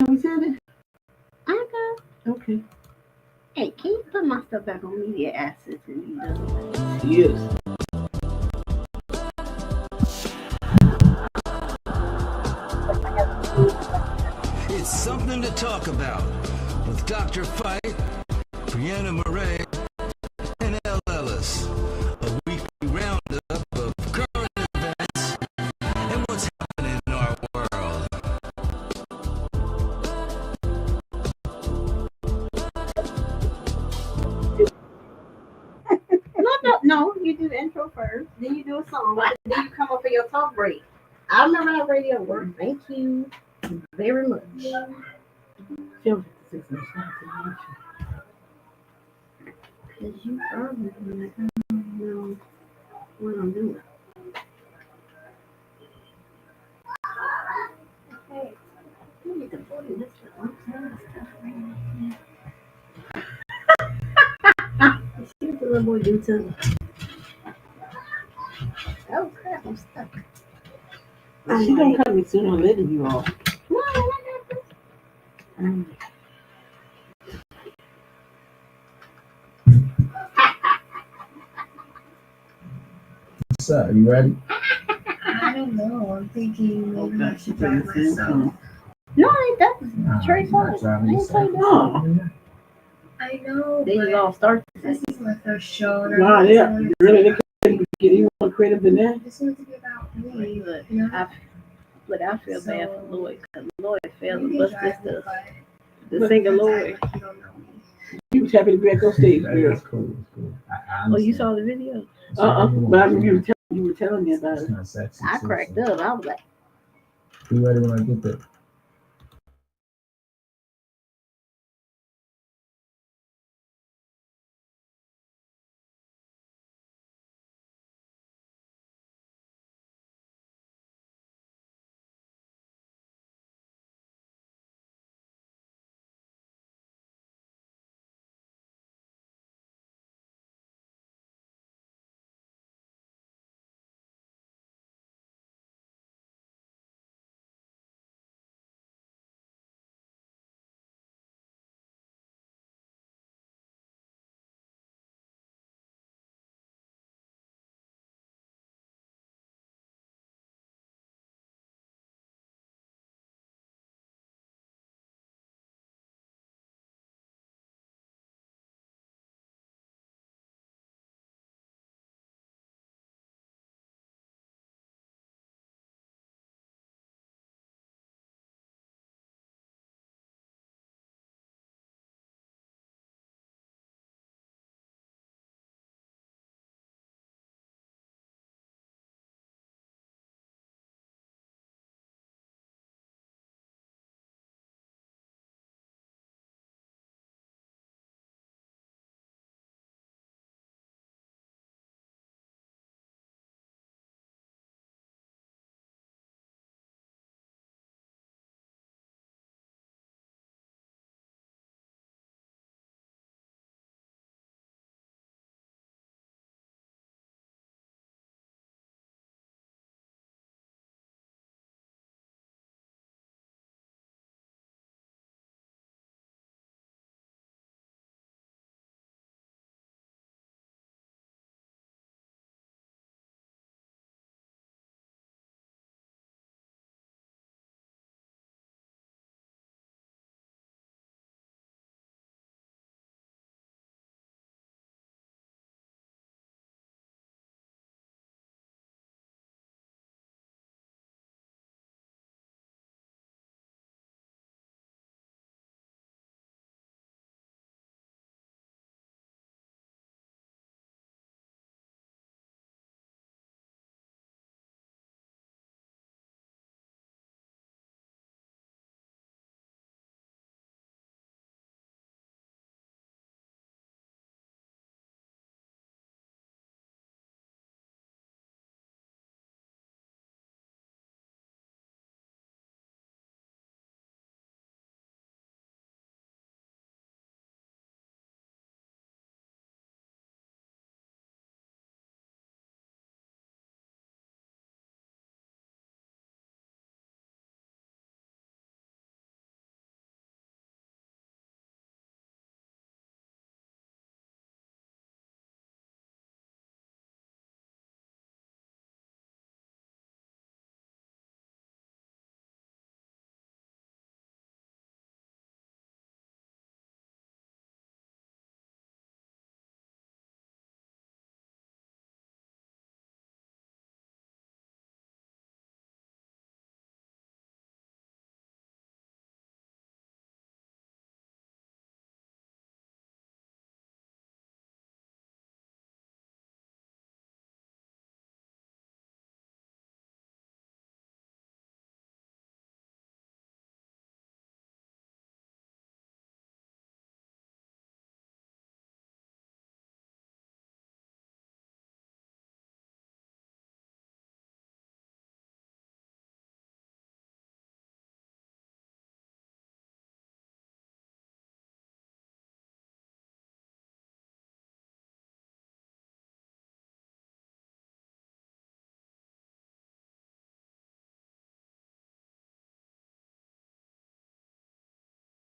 we said it? I got. Okay. Hey, can you put my stuff back on media assets and you done? Yes. It's something to talk about with Dr. Fight, Brianna Murray, and L. Ellis. A weekly roundup of current events and what's happening in our world. No. You do the intro first, then you do a song, then you come up for your talk break. I remember how radio worked. Thank you very much. Feel 56 and shots. Because you probably like, I don't know what I'm doing. Okay. You need to put in this one stuff right now. See what the little boy do to me. Oh crap, I'm stuck. She don't cut me sooner or later, you all. No, I got this. Stta, you ready? I don't know. I'm thinking maybe I should drive myself. No, I ain't that. Trey You're not Songz. I driving ain't yourself. played that. No. I know, They just but all start. this is my first show. And Nah, I yeah. really Really, they couldn't get any more creative than that. just want it to be about me. Look, You know? I feel bad for Lloyd because Lloyd failed You to can bust drive me, this but the singer pretend Lloyd. like you don't know me. You was happy to be at those stage, That girl. is cool. It's cool. I Oh, you understand. saw the video? But I remember you were telling me about It's it. not sexy. I too, cracked so up. I was like, be ready when I get there.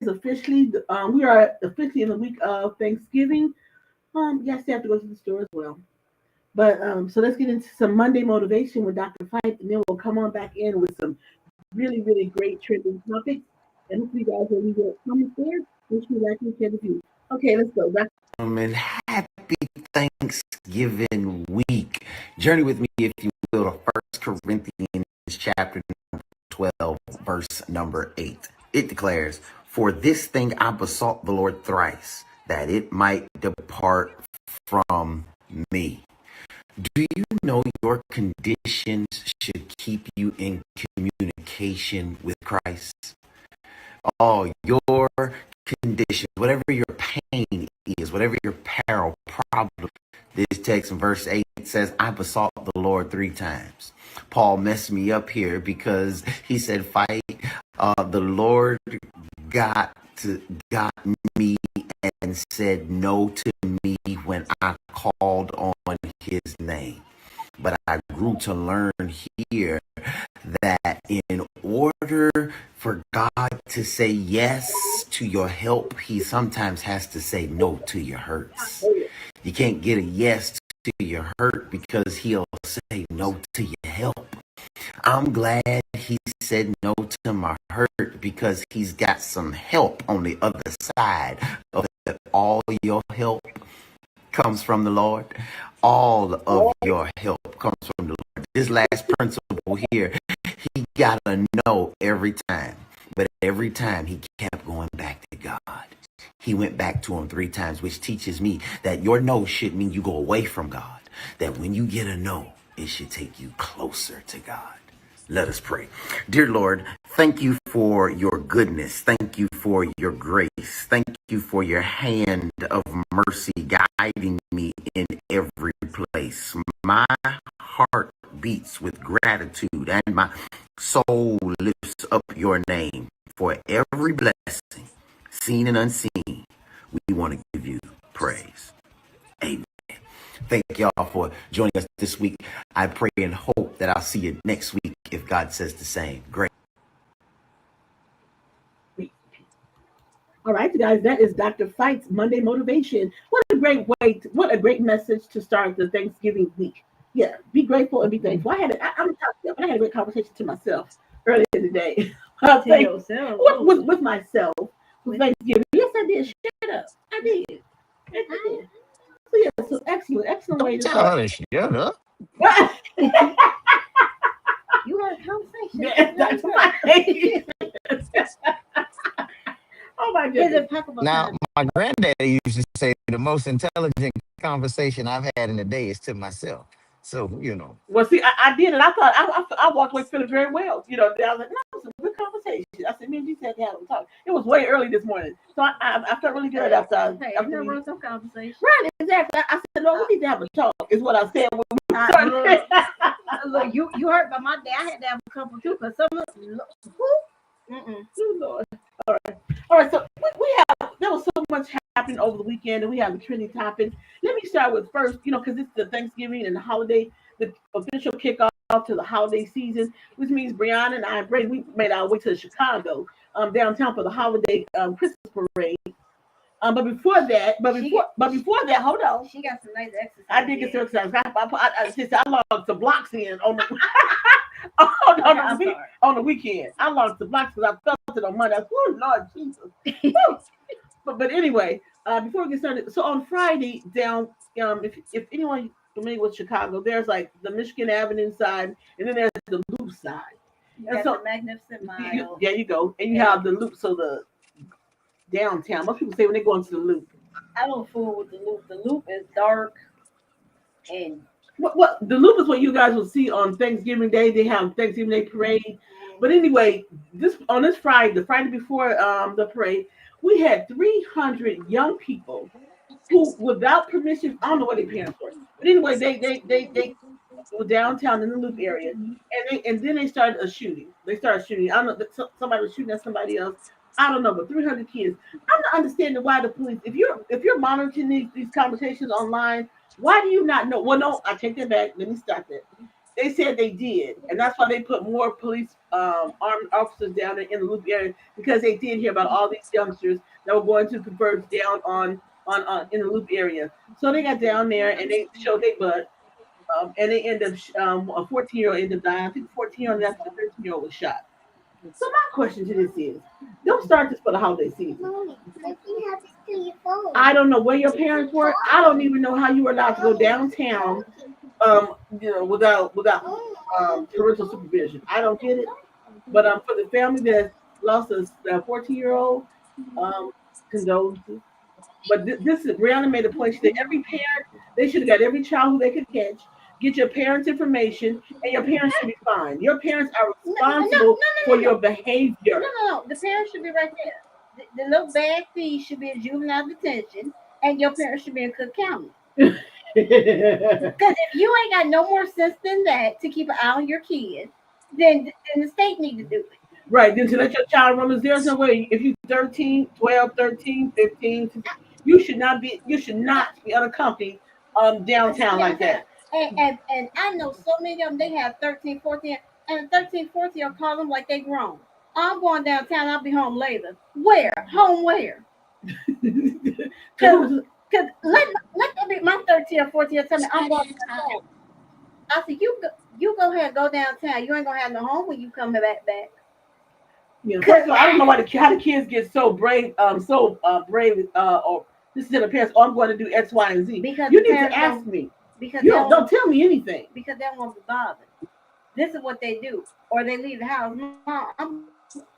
officially we are officially in the week of Thanksgiving. Yes, you have to go to the store as well. But so let's get into some Monday motivation with Dr. Fight, and then we'll come on back in with some really, really great trending topics. And hopefully you guys will leave your comments there. Make sure you like and share the view. Okay, let's go. Back. And happy Thanksgiving week. Journey with me, if you will, to 1 Corinthians chapter 12, verse number 8. It declares, "For this thing I besought the Lord thrice, that it might depart from me." Do you know your conditions should keep you in communication with Christ? Oh, your condition, whatever your pain is, whatever your peril, problem. This text in verse 8 says, "I besought the Lord 3 times." Paul messed me up here because he said, "Fight." The Lord got me and said no to me when I called on his name. But I grew to learn here that in order for God to say yes to your help, he sometimes has to say no to your hurts. You can't get a yes to your hurt because he'll say no to your help. I'm glad he said no to my hurt because he's got some help on the other side of it. All your help comes from the Lord. All of your help comes from the Lord. This last principle here, he got a no every time. But every time he kept going back to God. He went back to him 3 times, which teaches me that your no should mean you go away from God. That when you get a no, it should take you closer to God. Let us pray. Dear Lord, thank you for your goodness. Thank you for your grace. Thank you for your hand of mercy guiding me in every place. My heart beats with gratitude and my soul lifts up your name for every blessing, seen and unseen. We want to give you praise. Amen. Thank y'all for joining us this week. I pray and hope that I'll see you next week if God says the same. Great. All right, you guys, that is Dr. Fight's Monday Motivation. What a great message to start the Thanksgiving week. Yeah, be grateful and be thankful. I had a great conversation to myself earlier today. To yourself. With myself. With Thanksgiving. Yes, I did. Shut up. I did. Yes, I did. So yeah, so excellent way to start. Shut up. You had a conversation. Yeah, Dr. Fight. Oh my goodness. Now, my granddaddy used to say the most intelligent conversation I've had in a day is to myself. So, Well, see, I did it. I thought I walked away feeling very well. I was like, no, it was a good conversation. I said, man, you said to have a talk. It was way early this morning, so I felt really good after we run some conversation. Right, exactly. I said, no, we need to have a talk. Is what I said when we started. Look, you hurt by my day. I had to have a couple too, because some of Lord. All right. So there was so much happening over the weekend, and we have a trending topic. Let me start with first, because it's the Thanksgiving and the holiday, the official kickoff to the holiday season, which means Brianna and I and Brady, we made our way to Chicago, downtown for the holiday Christmas parade. But before that, hold on. She got some nice exercise. I did get some exercise. I logged some blocks in on the on the weekend. I logged the blocks because I felt it on Monday. Oh Lord Jesus. but anyway, before we get started, so on Friday down, if anyone familiar with Chicago, there's like the Michigan Avenue side, and then there's the Loop side. And so the Magnificent Mile. There you go, and you have the Loop. So the downtown. Most people say when they go into the Loop. I don't fool with the Loop. The Loop is dark, and what the Loop is what you guys will see on Thanksgiving Day. They have Thanksgiving Day parade. But anyway, this Friday, the Friday before the parade, we had 300 young people who, without permission, I don't know what they parents were, but anyway, they were downtown in the Loop area, and then they started a shooting. They started shooting. I don't know, somebody was shooting at somebody else. I don't know, but 300 kids. I'm not understanding why the police, if you're monitoring these conversations online, why do you not know? Well, no, I take that back. Let me stop that. They said they did, and that's why they put more police armed officers down there in the Loop area because they did hear about all these youngsters that were going to converge down on in the Loop area. So they got down there and they showed their butt, and they ended up a 14-year-old ended up dying. I think 14-year-old after the 13-year-old was shot. So my question to this is, don't start this for the holiday season. Mommy, I can have this to your phone. I don't know where your parents were. I don't even know how you were allowed to go downtown, without parental supervision. I don't get it. But for the family that lost a 14-year-old, condolences. But this is Brianna made a point. She said every parent, they should have got every child who they could catch. Get your parents' information, and your parents should be fine. Your parents are responsible for your behavior. No. The parents should be right there. The little bad thief should be in juvenile detention, and your parents should be in Cook County. Because if you ain't got no more sense than that to keep an eye on your kids, then the state need to do it. Right, then to let your child run, there's no way. If you're 13, 12, 13, 15, 16, you should not be unaccompanied downtown like that. And I know so many of them, they have 13, 14, and 13, 14 call them like they grown. I'm going downtown, I'll be home later. Where? Home where? Because let that be my 13 or 14 tell me I'm going downtown. I said, you go ahead and go downtown. You ain't going to have no home when you come back. Yeah, first of all, I don't know how the kids get so brave, or this is the parents, I'm going to do X, Y, and Z. Because you need to ask me. Because you don't tell me anything. Because they don't want to be bothered. This is what they do. Or they leave the house. Mom,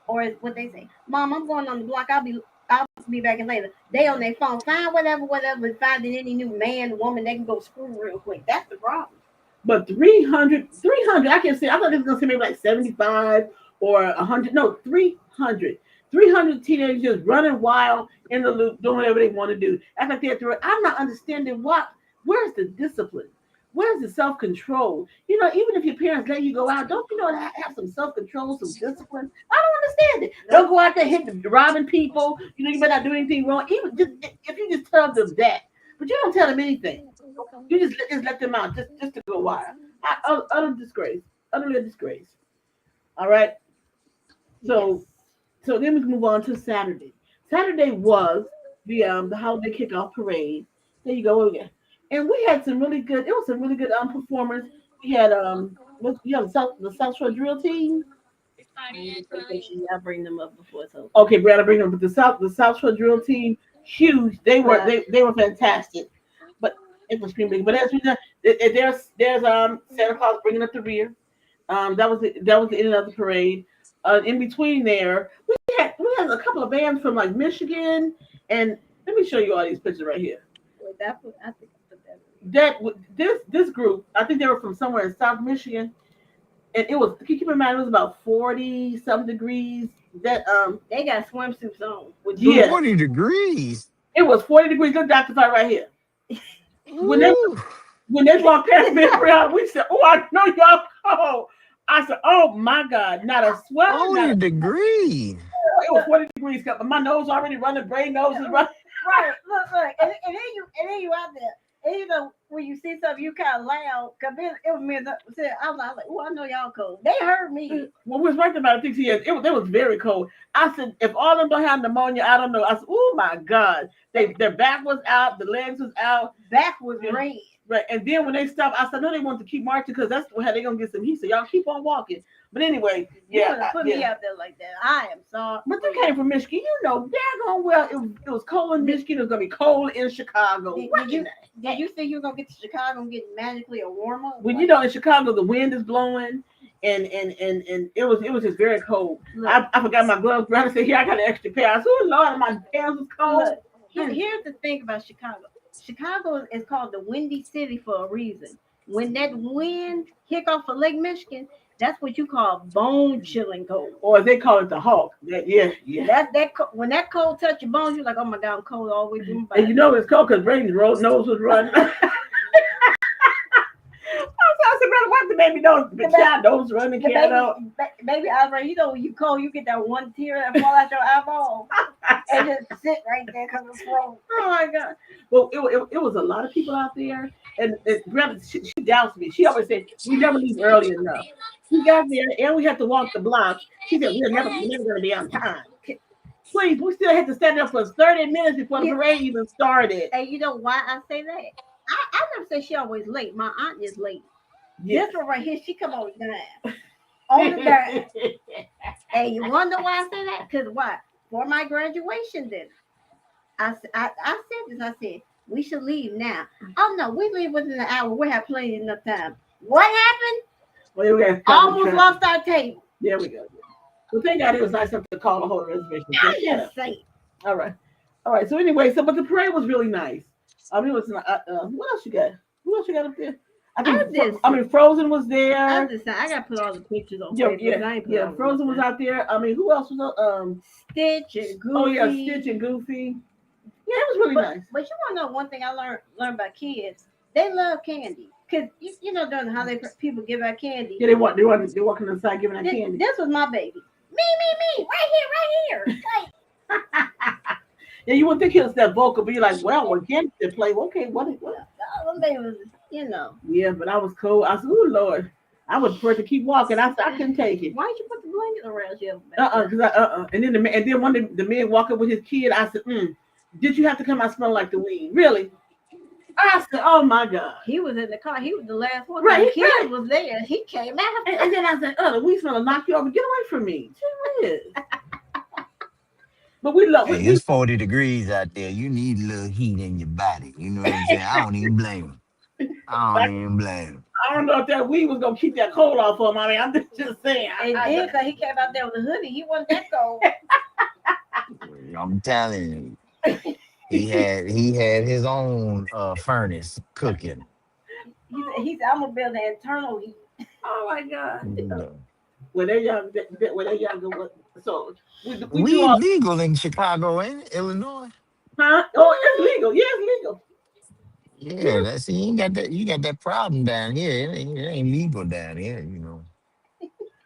or what they say. Mom, I'm going on the block. I'll be back in later. They on their phone. Find whatever, finding any new man, woman they can go screw real quick. That's the problem. But 300, I can't say, I thought they was going to say maybe like 75 or 100. No, 300. 300 teenagers just running wild in the loop, doing whatever they want to do. Act like they're I'm not understanding where's the discipline? Where's the self-control? Even if your parents let you go out, don't you know to have some self-control, some discipline? I don't understand it. Don't go out there robbing people. You better not do anything wrong. Even if you just tell them that, but you don't tell them anything. You just let them out just to go wild. Utter disgrace. Utterly a disgrace. All right. So then we can move on to Saturday. Saturday was the holiday kickoff parade. There you go again. And we had some really good performers. We had the South Shore drill team. I bring them up before so. Okay, Brad, I bring them. But the South Shore drill team, huge. They were fantastic. But it was pretty big. But as we know, there's Santa Claus bringing up the rear. That was the end of the parade. In between there, we had a couple of bands from like Michigan, and let me show you all these pictures right here. This group, I think they were from somewhere in South Michigan, and keep in mind it was about 40 some degrees. That they got swimsuits on. 40 degrees. It was 40 degrees. Look, Dr. Fight right here. When they walked past me around, we said, "Oh, I know y'all cold." I said, "Oh my God, not a sweat." 40 degrees. It was 40 degrees. My nose already running. Brain nose is running. Right. Look, and then you out there. And when you see something, you kind of loud. Cause it was me. I was like, "Oh, I know y'all cold." They heard me. When we was writing about it, it was very cold. I said, if all of them don't have pneumonia, I don't know. I said, "Oh my God!" Their back was out, the legs was out, back was red. Right, and then when they stopped, I said, "No, they want to keep marching because that's how they gonna get some heat." So y'all keep on walking. But anyway, put me out there like that. I am sorry. But you came from Michigan, daggone well. It was cold in Michigan. It was gonna be cold in Chicago. Did you think you were gonna get to Chicago and get magically a warmer? When in Chicago the wind is blowing and it was just very cold. I forgot my gloves. Brother said, "Here, I got an extra pair." I said, "Oh Lord, my pants was cold." Here's the thing about Chicago. Chicago is called the Windy City for a reason. When that wind kick off of Lake Michigan, that's what you call bone-chilling cold. Or they call it the Hulk. Yeah. When that cold touch your bones, you're like, "Oh my God, I'm cold all the way through my body." And it's cold because Brady's nose was running. I said, "Brother, why the baby nose? The child nose running, baby eyebrow. When you cold, you get that one tear that fall out your eyeball and just sit right there because it's frozen. Oh my God! Well, it was a lot of people out there, and Grandma, she doubts me. She always said, we never leave early enough. We got there and we had to walk the block. She said, we're never going to be on time. Please, we still had to stand up for 30 minutes before the parade even started. And you know why I say that? I never say she always late. My aunt is late. Yes. This one right here, she come on the dime. On the dime. And you wonder why I say that? Because why? For my graduation dinner, I said this. I said, we should leave now. Oh, no, we leave within an hour. We have plenty enough time. What happened? Well, we Almost lost our table. There we go. Well, thank God it was nice enough to call the whole reservation. I just say. All right. So anyway, but the parade was really nice. I mean, it was what else you got? Who else you got up there? I mean, Frozen was there. I got to put all the pictures on Facebook. Yeah. Frozen was out there. I mean, who else was Stitch and Goofy. Oh yeah, Stitch and Goofy. Yeah, it was really nice. But you want to know one thing I learned about kids? They love candy. Cause you know during the holiday people give out candy. Yeah, they walking inside giving out candy. This was my baby. Me, right here. Like, yeah, you wouldn't think he was that vocal, but you're like, well, when candy they play, okay, what? One baby was, you know. Yeah, but I was cold. I said, oh Lord, I would prefer to keep walking. I said I couldn't take it. Why didn't you put the blanket around you? And then one the man walking with his kid. I said, did you have to come out smelling like the weed? Really? I said, oh my God. He was in the car. He was the last one. Right. The kid was there. He came out. And then I said, the weed smell will knock you over. Get away from me. Serious. But we love it. Hey, it's 40 degrees out there. You need a little heat in your body. You know what I'm saying? I don't even blame him. I don't know if that weed was going to keep that cold off of him. I mean, I'm just saying. It did because he came out there with a hoodie. He wasn't that cold. I'm telling you. He had his own furnace cooking. He said, I'm gonna build an internal heat. Oh my God! Yeah. When they're young, so we legal in Chicago, ain't it? Illinois? Huh? Oh, it's legal. Yeah, it's legal. Yeah, that's you ain't got that. You got that problem down here. It ain't legal down here, you know.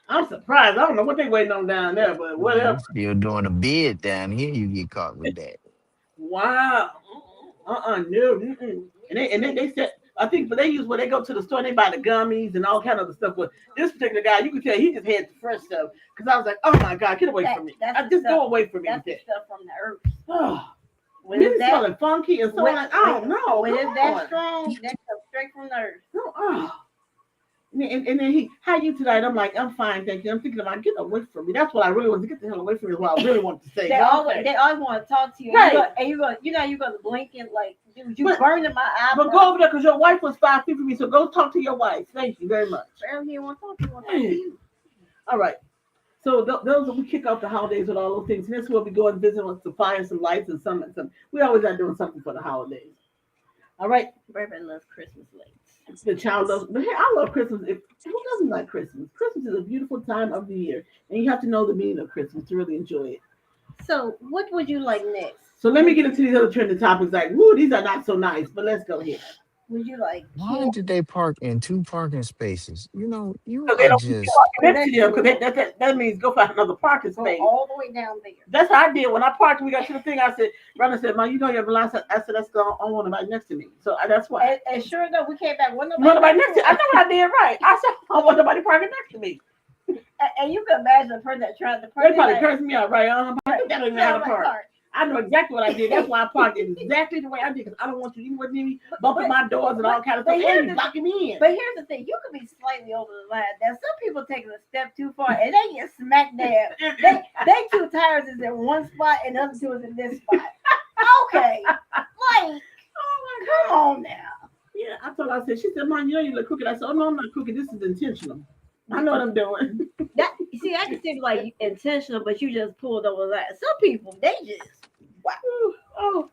I'm surprised. I don't know what they waiting on down there, but whatever. Still doing a bid down here, you get caught with that. Wow. No. And they said, I think, but they use when they go to the store, they buy the gummies and all kind of stuff. But this particular guy, you can tell he just had the fresh stuff. Because I was like, oh my God, get away from me. Just go away from me. That's the stuff from the earth. Oh. When it's smelling funky and so like, I don't know. When it's that strong, that comes straight from the earth. Oh. And then how you tonight? I'm like, I'm fine, thank you. I'm thinking about get away from me. That's what I really want to get the hell away from me. Is what I really want to say. They always want to talk to you. Right. And you're gonna blink and like, dude, you burning my eye. But go over there because your wife was 5 feet from me. So go talk to your wife. Thank you very much. He want to talk to you. All right. So those we kick off the holidays with all those things. And that's where we go and visit with some fire, some lights, and some. We always are doing something for the holidays. All right. Everybody loves Christmas lights. The child loves, but hey, I love Christmas. Who doesn't like Christmas? Christmas is a beautiful time of the year, and you have to know the meaning of Christmas to really enjoy it. So, what would you like next? So let me get into these other trending topics. Like, woo, these are not so nice, but let's go here. Would you like? Why did they park in 2 parking spaces? You know, you they are don't just. Because that means go find another parking space. All the way down there. That's how I did when I parked. We got to the thing. I said, Rhonda said, "Man, you know you have a lot." I said, "That's the I want nobody next to me." So that's why. And sure enough, we came back. Nobody next to me. I know what I did right. I said, "I want nobody parking next to me." And you can imagine the person that tried to park. They probably cursed me out, right? That don't even know how to park. I know exactly what I did. That's why I parked it exactly the way I did because I don't want you even me bumping my doors and all kind of stuff. And you blocking me in. But here's the thing: you could be slightly over the line. Now, some people taking a step too far and they get smacked down. They 2 tires is in one spot and the other 2 is in this spot. Okay, like, come on now. Yeah, I told her. I said, she said, "Mom, you know you look crooked." I said, "Oh no, I'm not crooked. This is intentional. I know what I'm doing." I can seem like intentional, but you just pulled over that. Some people, they just wow. Oh.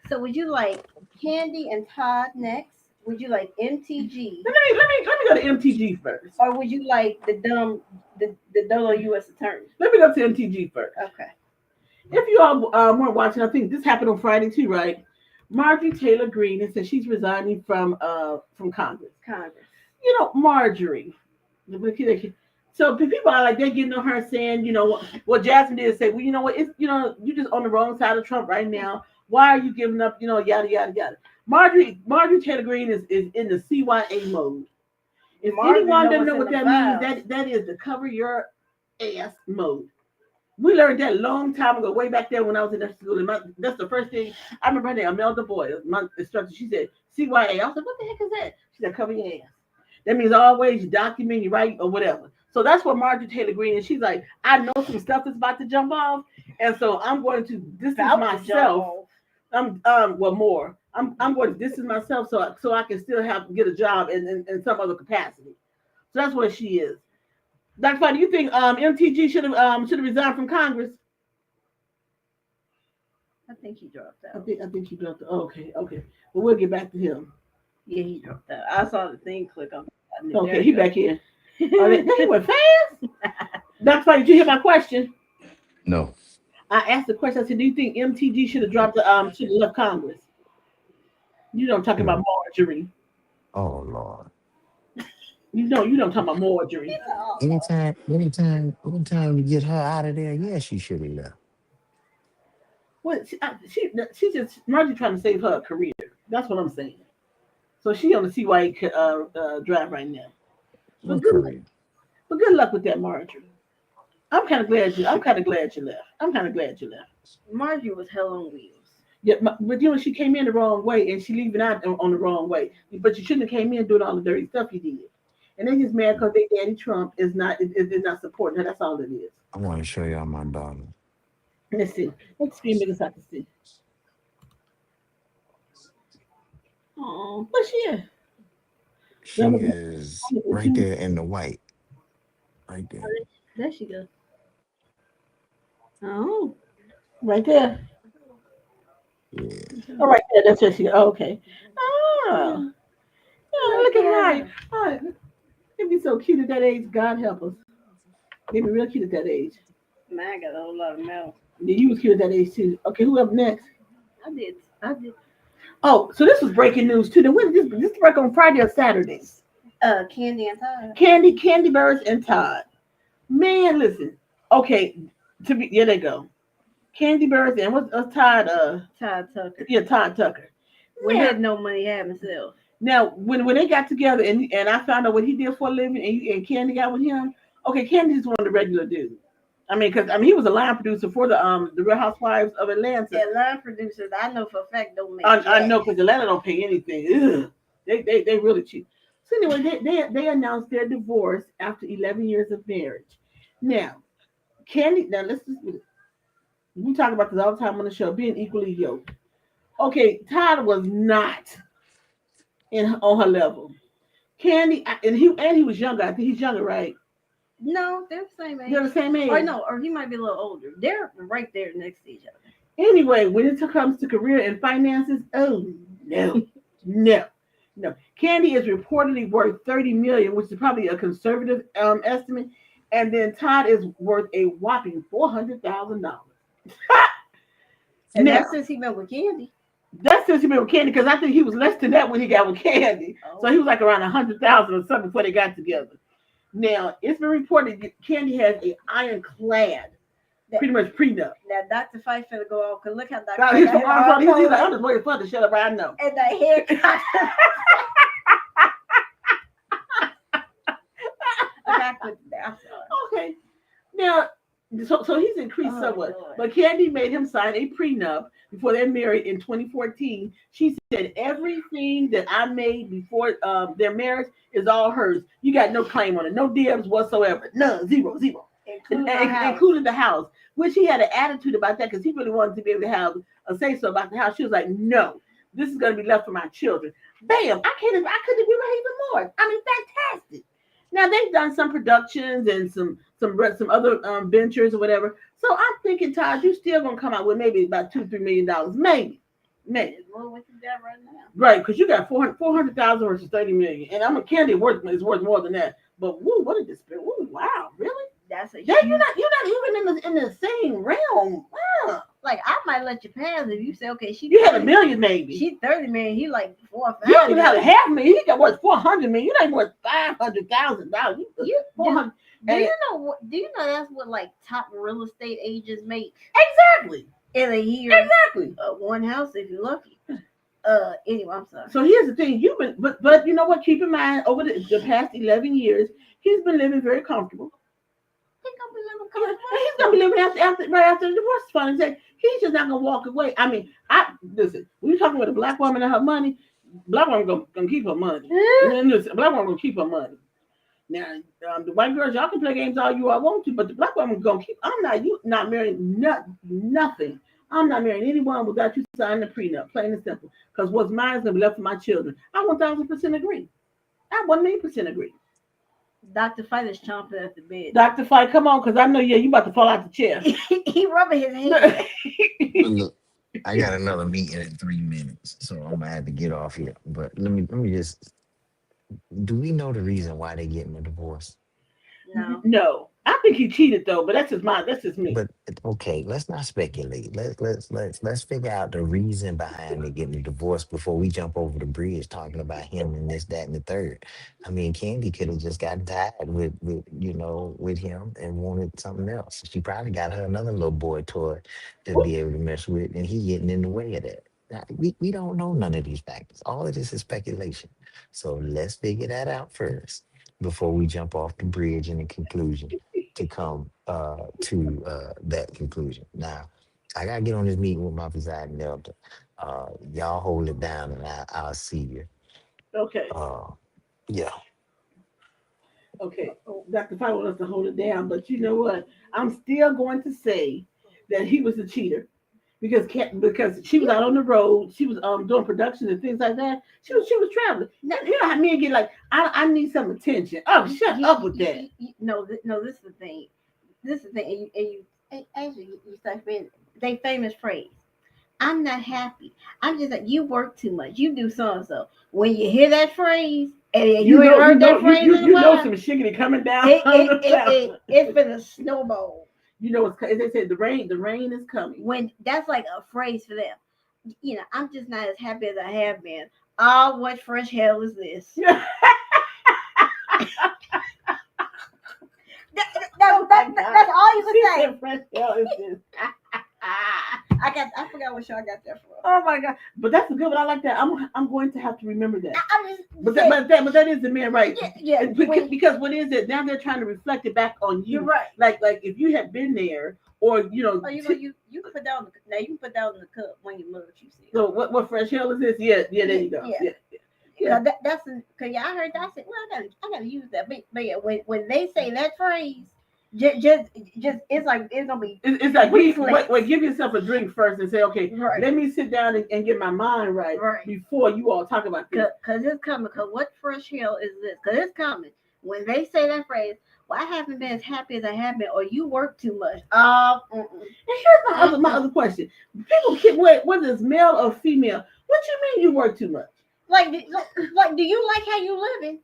So would you like Candy and Todd next? Would you like MTG? Let me go to MTG first. Or would you like the Dolo U.S. Attorney? Let me go to MTG first. Okay. If you all weren't watching, I think this happened on Friday too, right? Marjorie Taylor Greene has said she's resigning from Congress. You know, Marjorie. So people are like, they're getting on her saying, you know, what Jasmine did say, well, you know what, it's, you know, you're just on the wrong side of Trump right now. Why are you giving up? Yada yada yada. Marjorie Taylor Greene is in the CYA mode. If Marjorie anyone know doesn't what's know in what the that means, files. that is the cover your ass mode. We learned that a long time ago, way back there when I was in that school. And that's the first thing I remember. Her name, Imelda Boyle, my instructor. She said CYA. I was like, what the heck is that? She said, cover your ass. That means always you document, you write, or whatever. So that's what Marjorie Taylor Greene is. She's like, I know some stuff is about to jump off, and so I'm going to distance myself. Well, more. I'm going to distance myself so I can still get a job in some other capacity. So that's what she is. Dr. Fine, do you think MTG should have resigned from Congress? I think he dropped I out. think he dropped. Okay. Well, we'll get back to him. Yeah, he dropped out. I saw the thing click on. Okay, he back in. He went fast. Dr. Fine, did you hear my question? No. I asked the question. I said, do you think MTG should have should have left Congress? You know, I'm talking about No. Marjorie. Oh Lord. You know, I'm talking about Marjorie. Anytime you get her out of there, yeah, she should have left. What she just Marjorie trying to save her career. That's what I'm saying. So she on the CYA drive right now. But What career? good luck with that, Marjorie. I'm kind of glad you left. I'm kind of glad you left. Marjorie was hell on wheels. Yeah, but she came in the wrong way, and she leaving out on the wrong way. But you shouldn't have came in doing all the dirty stuff you did. And they just mad because their daddy Trump is not supporting her. That's all it is. I want to show y'all my daughter. Let's see. Let's screen make us have to see. Oh, what's she at? She is right there in the white. Right there. There she goes. Oh, Right there. Yeah. Oh, right there. That's where she. Oh, okay. Oh, look at her. Oh, they'd be so cute at that age. God help us. They'd be real cute at that age. man, I got a whole lot of milk. Yeah, you was cute at that age too. Okay, who up next? I did. Oh, so this was breaking news too. Then when this break on Friday or Saturday? Candy and Todd. Candy Birds and Todd. Man, listen. Okay, yeah, they go. Candy Birds and what's Todd? Todd Tucker. Yeah, Todd Tucker. We had no money, had himself. Now, when they got together and I found out what he did for a living and Candy got with him. Okay, Candy just wanted a regular dude. Because he was a line producer for the Real Housewives of Atlanta. Yeah, line producers, I know for a fact don't make. I know because Atlanta don't pay anything. Ugh. They really cheap. So anyway, they announced their divorce after 11 years of marriage. Now, Candy. Now let's just we talk about this all the time on the show, being equally yoked. Okay, Todd was not on her level. Candy and he was younger. I think he's younger, right? No, they're the same age. They're the same age. Or no, or he might be a little older. They're right there next to each other. Anyway, when it comes to career and finances, oh no. Candy is reportedly worth $30 million, which is probably a conservative estimate, and then Todd is worth a whopping $400,000. And that's since he been with Candy. That's since he been with Candy, because I think he was less than that when he got with Candy. Oh. So he was like around 100,000 or something before they got together. Now, it's been reported that Candy has an ironclad, pretty much prenup. Now, Dr. Fife finna go off, because look how Dr. Fife he's like, I'm just waiting for her to shut up right now. And the haircut. Okay. Now, so he's increased somewhat. Lord. But Candy made him sign a prenup before they married in 2014. She said, everything that I made before their marriage is all hers. You got no claim on it. No dibs whatsoever. None. Zero. Including the house. Which he had an attitude about that because he really wanted to be able to have a say-so about the house. She was like, no, this is going to be left for my children. Bam. I couldn't agree with her even more. Fantastic. Now they've done some productions and some other ventures or whatever. So I'm thinking, Todd, you still gonna come out with maybe about $2-3 million, maybe. Well, what you got right now? Right, because you got 400,000 versus 30 million, and Candy is worth more than that. But woo, what a disparity! Woo, wow, really? That's a you're not even in the same realm. Wow. Like I might let you pass if you say okay. You had $1 million maybe. She 30 million. He like 4 or 5. You don't even have $500,000. He got worth 400 million. You ain't worth $500,000. You 400. Do you know that's what like top real estate agents make? Exactly. in a year. Exactly. One house if you're lucky. Anyway, I'm sorry. So here's the thing: you've been, but you know what? Keep in mind, over the past 11 years, he's been living very comfortable. He's gonna be living Yeah, and comfortable. he's gonna be living after right after the divorce is finally said. He's just not gonna walk away. I mean, I listen. When you're talking about a black woman and her money, black woman gonna keep her money. And listen, black woman gonna keep her money. Now, the white girls, y'all can play games all you all want to, but the black woman gonna keep. I'm not you not marrying nothing. I'm not marrying anyone without you signing a prenup, plain and simple. Because what's mine is gonna be left for my children. I 1,000% agree. I 1,000,000% agree. Dr. Fight is chomping at the bed. Dr. Fight, come on, because I know you about to fall out the chair. He rubbing his head. Look, I got another meeting in 3 minutes, so I'm gonna have to get off here. But let me just. Do we know the reason why they getting a divorce? No. No, I think he cheated though, but that's just me. But okay, let's not speculate. Let's figure out the reason behind they getting a divorce before we jump over the bridge talking about him and this, that, and the third. I mean, Candy could have just gotten tired with him and wanted something else. She probably got her another little boy toy to be able to mess with, and he getting in the way of that. Now, we don't know none of these factors. All of this is speculation. So let's figure that out first before we jump off the bridge in the conclusion to come to that conclusion. Now, I gotta get on this meeting with my presiding elder. Y'all hold it down, and I'll see you. Okay, Yeah. okay. Dr. Fight wants us to hold it down, but you know what? I'm still going to say that he was a cheater. Because she was out on the road, she was doing production and things like that. She was traveling. You know how men get like, I need some attention. Oh, shut up with that. No, this is the thing. This is the thing. Actually, you start saying they famous phrase. I'm not happy. I'm just like you work too much. You do so and so. When you hear that phrase, and you ain't heard that phrase in a you know while, some shiggity coming down. it's been a snowball. You know, they said the rain is coming. When that's like a phrase for them. You know, I'm just not as happy as I have been. Oh, what fresh hell is this? That's all you can say. Fresh hell is this. I forgot what show I got that from. Oh my god! But that's a good one. I like that. I'm going to have to remember that. I'm just But saying, that is the man, right? yeah. Because what is it? Now they're trying to reflect it back on you. You're right. Like if you had been there, or you know. Oh, you can put down now. You can put down in the cup when you move. You see. So what fresh hell is this? Yeah. There you go. Yeah. That's because I heard that. I said, well, I gotta use that. But yeah, when they say that phrase, just it's like it's gonna be. It's like wait, give yourself a drink first and say, okay, right. Let me sit down and get my mind right before you all talk about this. Because it's coming. Because what fresh hell is this? Because it's coming. When they say that phrase, well, I haven't been as happy as I have been, or you work too much. And here's my other question. People keep whether it's male or female. What you mean you work too much? Like, do you like how you living?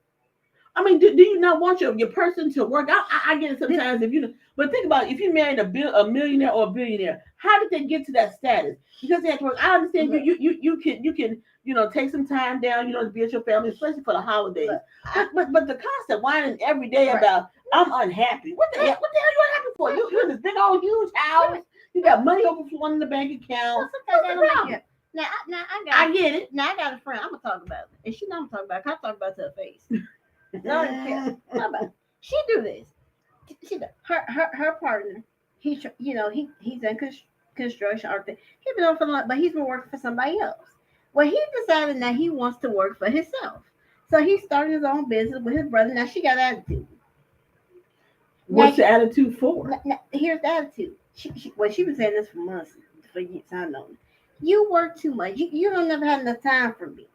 I mean, do you not want your person to work? I get it sometimes if you know, but think about it, if you married a millionaire or a billionaire, how did they get to that status? Because they have to work. I understand you can take some time down, to be with your family, especially for the holidays. But the constant whining every day about I'm unhappy. What the hell you unhappy for? You in this big old huge house. You got money overflowing in the bank account. What's the problem? I get it. Now I got a friend. I'm gonna talk about it, and she know I'm talking about it. I talk about it to her face. No, she do this. She do. Her partner. He's in construction art thing. He's been on for long, but he's been working for somebody else. Well, he decided now he wants to work for himself, so he started his own business with his brother. Now she got attitude. What's the attitude for? Now, here's the attitude. She was saying this for months, for years. I know. You work too much. You don't never have enough time for me.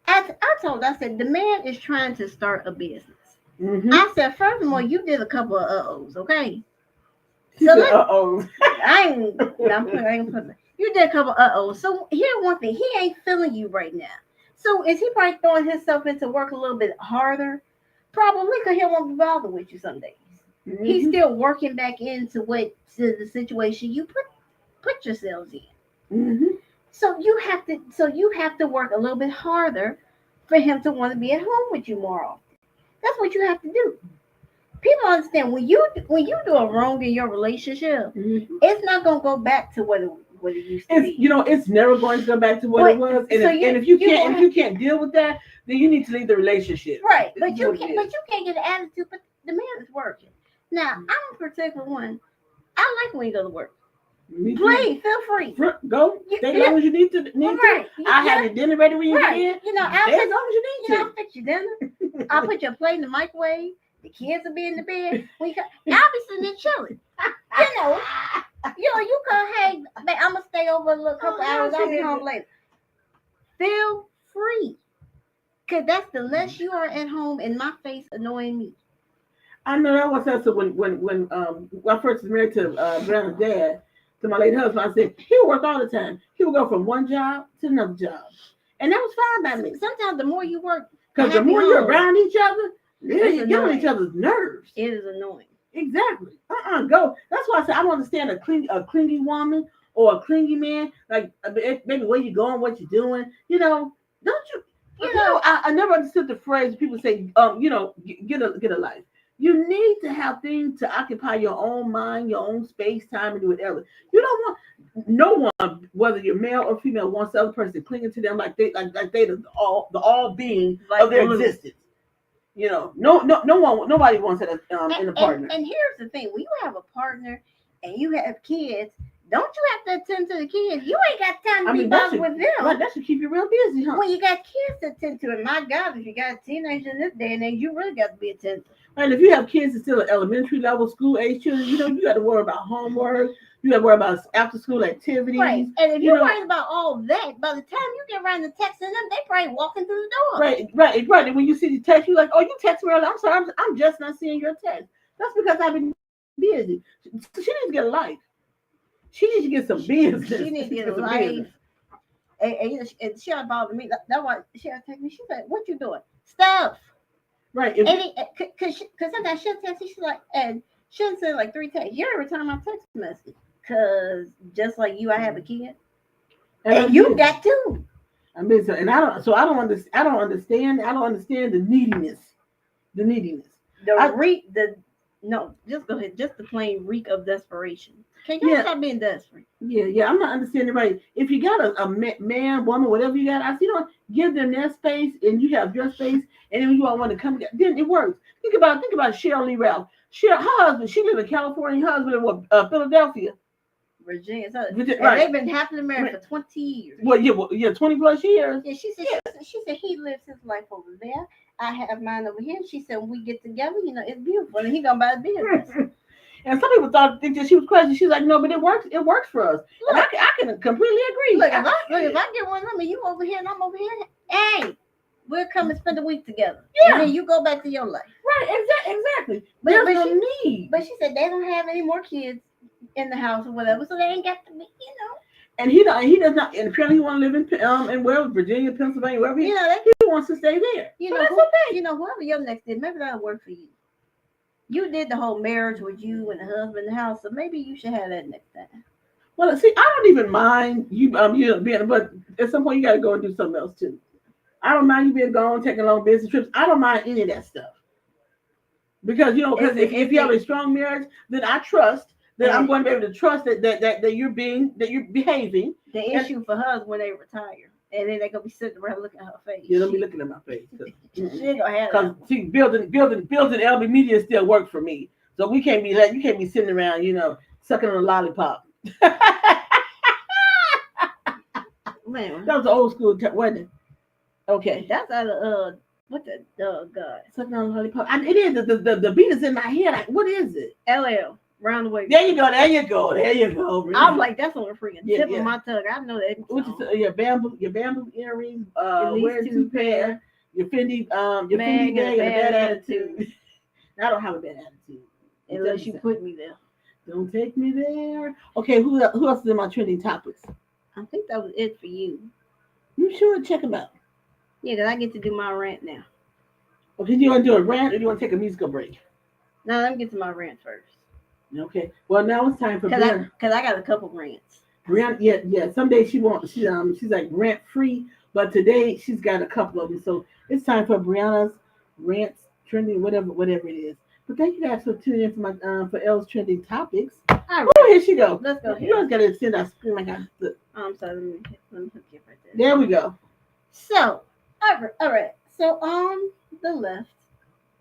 I said, the man is trying to start a business. Mm-hmm. I said, furthermore, you did a couple of uh-ohs, okay? So uh-oh. I ain't putting you did a couple of uh-ohs. So here's one thing. He ain't feeling you right now. So is he probably throwing himself into work a little bit harder? Probably, because he won't be bothered with you some days. Mm-hmm. He's still working back into the situation you put yourselves in. Mm-hmm. So you have to work a little bit harder for him to want to be at home with you more often. That's what you have to do. people understand when you do a wrong in your relationship, it's not gonna go back to what it used to be. It's never going to go back to what it was. And, so if you can't deal with that, then you need to leave the relationship. Right, but you can't get an attitude. But the man is working. Now, I'm a particular one. I like when you go to work. Please feel free. Go. Stay as long as you need to. Right. I have your dinner ready when you get in. I'll Stay as long as you need to. I'll fix your dinner. I'll put your plate in the microwave. The kids will be in the bed. I'll be sitting there chilling. You come, hey, I'm gonna stay over a little couple hours. I'll be home later. Feel free, cause that's the less you are at home in my face annoying me. I know that was that. So when I first was married to Brandon's dad, to my late husband, I said he would work all the time. He would go from one job to another job, and that was fine by me. Sometimes the more you work, because the more you're around each other, you get on each other's nerves. It is annoying. Exactly. Go. That's why I said I don't understand a clingy woman or a clingy man. Like maybe where you going, what you doing. Don't you? I never understood the phrase people say. Get a life. You need to have things to occupy your own mind, your own space, time, and do whatever. You don't want no one, whether you're male or female, wants the other person clinging to them like they the all being of their existence. Nobody wants that in a partner. And here's the thing: when you have a partner and you have kids, don't you have to attend to the kids? You ain't got time to be bothered with them. Right, that should keep you real busy, huh? When you got kids to attend to, and my God, if you got a teenager in this day and age, you really got to be attentive. And if you have kids that's still at elementary level, school age children, you got to worry about homework. You got to worry about after school activities. Right. And if you're worried about all that, by the time you get around to texting them, they probably walking through the door. Right. And when you see the text, you're like, oh, you text me early. I'm sorry, I'm just not seeing your text. That's because I've been busy. She needs to get a life. She needs to get some business. She needs to get a life. And she ought bother me. That's why she ought text me. She's like, what you doing? Stuff. Right. Because sometimes she'll text me, she's like, and she'll send like 3 texts. You ever time my text message? Because just like you, I have a kid. And you got two. I don't understand the neediness. Just go ahead. Just the plain reek of desperation. Can you stop being desperate? Yeah. I'm not understanding right. If you got a man, woman, whatever you got, give them their space and you have your space, and then you all want to come together. Then it works. Think about Cheryl Lee Ralph. Her husband, she lived in California. Her husband in Philadelphia. Virginia. Right. They've been happily married for 20 years. 20 plus years. Yeah, she said he lives his life over there. I have mine over here. She said when we get together, it's beautiful. And he gonna buy a business. And some people think that she was crazy. She's like, no, but it works. It works for us. Look, and I can completely agree. Look, if I get one of them and you over here and I'm over here, hey, we'll come and spend a week together. Yeah. And then you go back to your life. Right, exactly. There's no need. But she said they don't have any more kids in the house or whatever, so they ain't got to be, And he does not. And apparently, he want to live in wherever, Virginia, Pennsylvania, wherever he wants to stay there. Whoever your next is, maybe that'll work for you. You did the whole marriage with you and the husband in the house, so maybe you should have that next time. Well, see, I don't even mind you being, but at some point you got to go and do something else too. I don't mind you being gone, taking long business trips. I don't mind any of that stuff because if you have a strong marriage, then I trust. Then I'm going to be able to trust that you're behaving. The issue for her is when they retire, and then they're gonna be sitting around looking at her face. You don't be looking at my face. She ain't gonna have because see, building LB Media still work for me, so you can't be sitting around, sucking on a lollipop. Man, that was the old school, wasn't it? Okay, that's out of what the God sucking on a lollipop. It is the beat is in my head. Like, what is it? LL. Round the way. There you go. Really. I was like, that's on the freaking tip of my tongue. I know that. Your bamboo earrings, wearing 2 pair, your Fendi, your Fendi bag, and a bad attitude. I don't have a bad attitude. Unless you put me there. Don't take me there. Okay, who else is in my trending topics? I think that was it for you. You sure? Check them out. Yeah, because I get to do my rant now. Okay, do you want to do a rant or do you want to take a musical break? No, let me get to my rant first. Okay. Well, now it's time for Brianna. Because I got a couple rants. Brianna, yeah. Some days she's like rant free, but today she's got a couple of them. So it's time for Brianna's rants, trending, whatever it is. But thank you guys for tuning in for my for L's trending topics. All right, Oh, here she go. let's go You here. always gotta send that screen like I. Look. I'm sorry, let me hook you right there. There we go. So, all right. So on the left,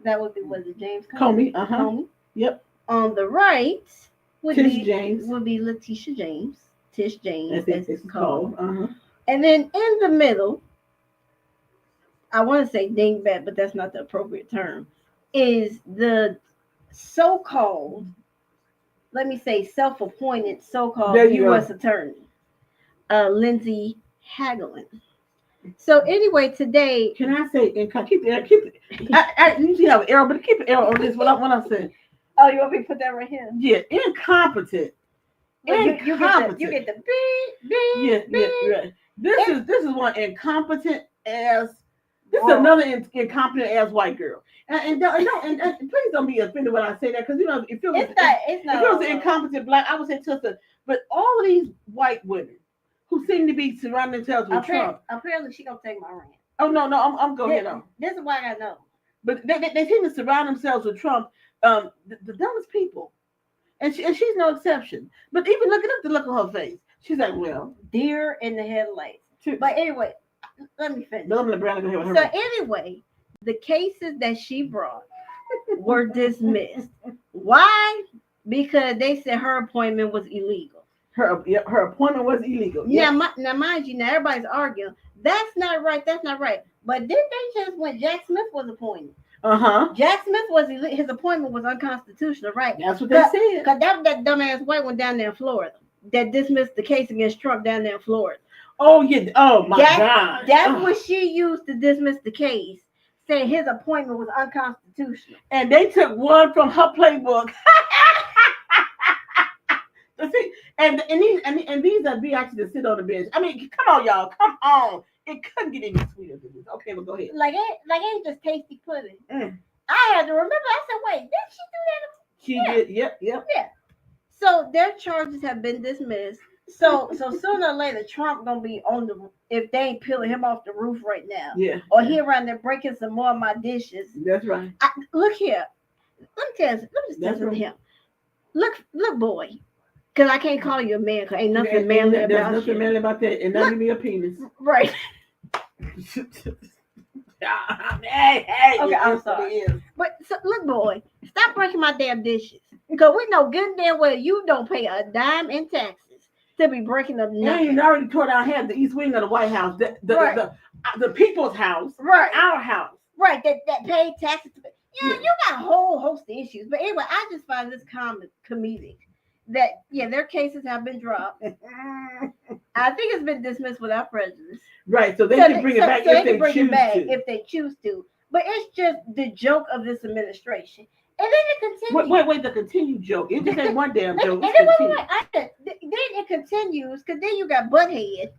that would be was it James Comey. Uh-huh. Comey. Yep. On the right would Tish be James. would be Letitia James. Tish James, As as it's it's called. called. Uh-huh. And then in the middle, I want to say dingbat, but that's not the appropriate term, is the so-called, let me say self-appointed so-called There you U.S. go. attorney, Lindsey Hagelin. So anyway, today, Can I say keep it? I usually have an arrow, but keep an arrow on this. What I said. oh, you want me to put that right here? Yeah, incompetent. Well, you get the Incompetent. beep, Yeah, beep. yeah. This is one incompetent as. This is Wrong. another incompetent ass white girl. And please don't be offended when I say that, because if it was It's if not. it was an incompetent black, I would say sister. But all of these white women who seem to be surrounding themselves with Trump. Apparently, she gonna take my rant. Oh no, I'm going ahead on. This is why I know. But they seem to surround themselves with Trump, the dumbest people, and she's no exception. But even looking at the look on her face, she's like, well, Deer in the headlights. But anyway, let me finish. Belinda Brown go ahead with her. So anyway, the cases that she brought were dismissed. Why? Because they said her appointment was illegal. Her appointment was illegal. Yeah. Now, mind you, now everybody's arguing that's not right. That's not right. But did they just when Jack Smith was appointed? Jack Smith was his appointment was unconstitutional, right? That's what they said. Because that dumbass white one down there in Florida that dismissed the case against Trump down there in Florida. Oh yeah. Oh my God. That's what she used to dismiss the case, saying his appointment was unconstitutional. And they took one from her playbook. See, and these are BIs that sit on the bench. I mean, come on, y'all. Come on. It couldn't get any sweeter than this. Okay, well, go ahead. Like ain't just tasty pudding. I had to remember. I said, wait, did she do that? She did. Yep. Yeah. So their charges have been dismissed. So sooner or later, Trump gonna be on the if they ain't peeling him off the roof right now. Yeah. Or he around there breaking some more of my dishes. That's right. Look here. Let me just tell you him. Look, boy. Because I can't call you a man because ain't nothing manly about There's nothing manly about that. And not even a penis. Right. Hey, okay, I'm sorry. But so, look, boy, stop breaking my damn dishes. Because we know good and damn well you don't pay a dime in taxes to be breaking up nothing. And you already tore down half the east wing of the White House. The people's house. Right. Our house. Right. That paid taxes. You got a whole host of issues. But anyway, I just find this comedic. That their cases have been dropped. I think it's been dismissed without prejudice. Right, so they can bring it back if they choose to. But it's just the joke of this administration. And then it continues. Wait, the continued joke. It just ain't one damn joke. Then it continues because then you got Butthead,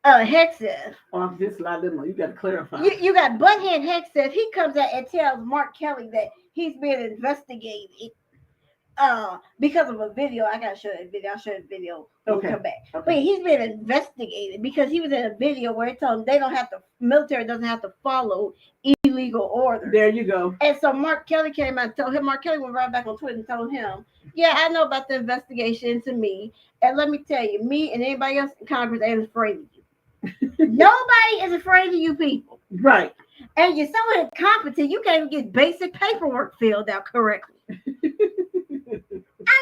Hexeth. Oh, this slide them on. You got to clarify. You got Butthead Hexeth. He comes out and tells Mark Kelly that he's being investigated. Because of a video, I gotta show that video. I'll show the video when we come back. Okay. But he's been investigated because he was in a video where it told him military doesn't have to follow illegal orders. There you go. And so Mark Kelly came out and told him, Mark Kelly went right back on Twitter and told him, yeah, I know about the investigation into me. And let me tell you, me and anybody else in Congress ain't afraid of you. Nobody is afraid of you people. Right. And you're so incompetent, you can't even get basic paperwork filled out correctly. I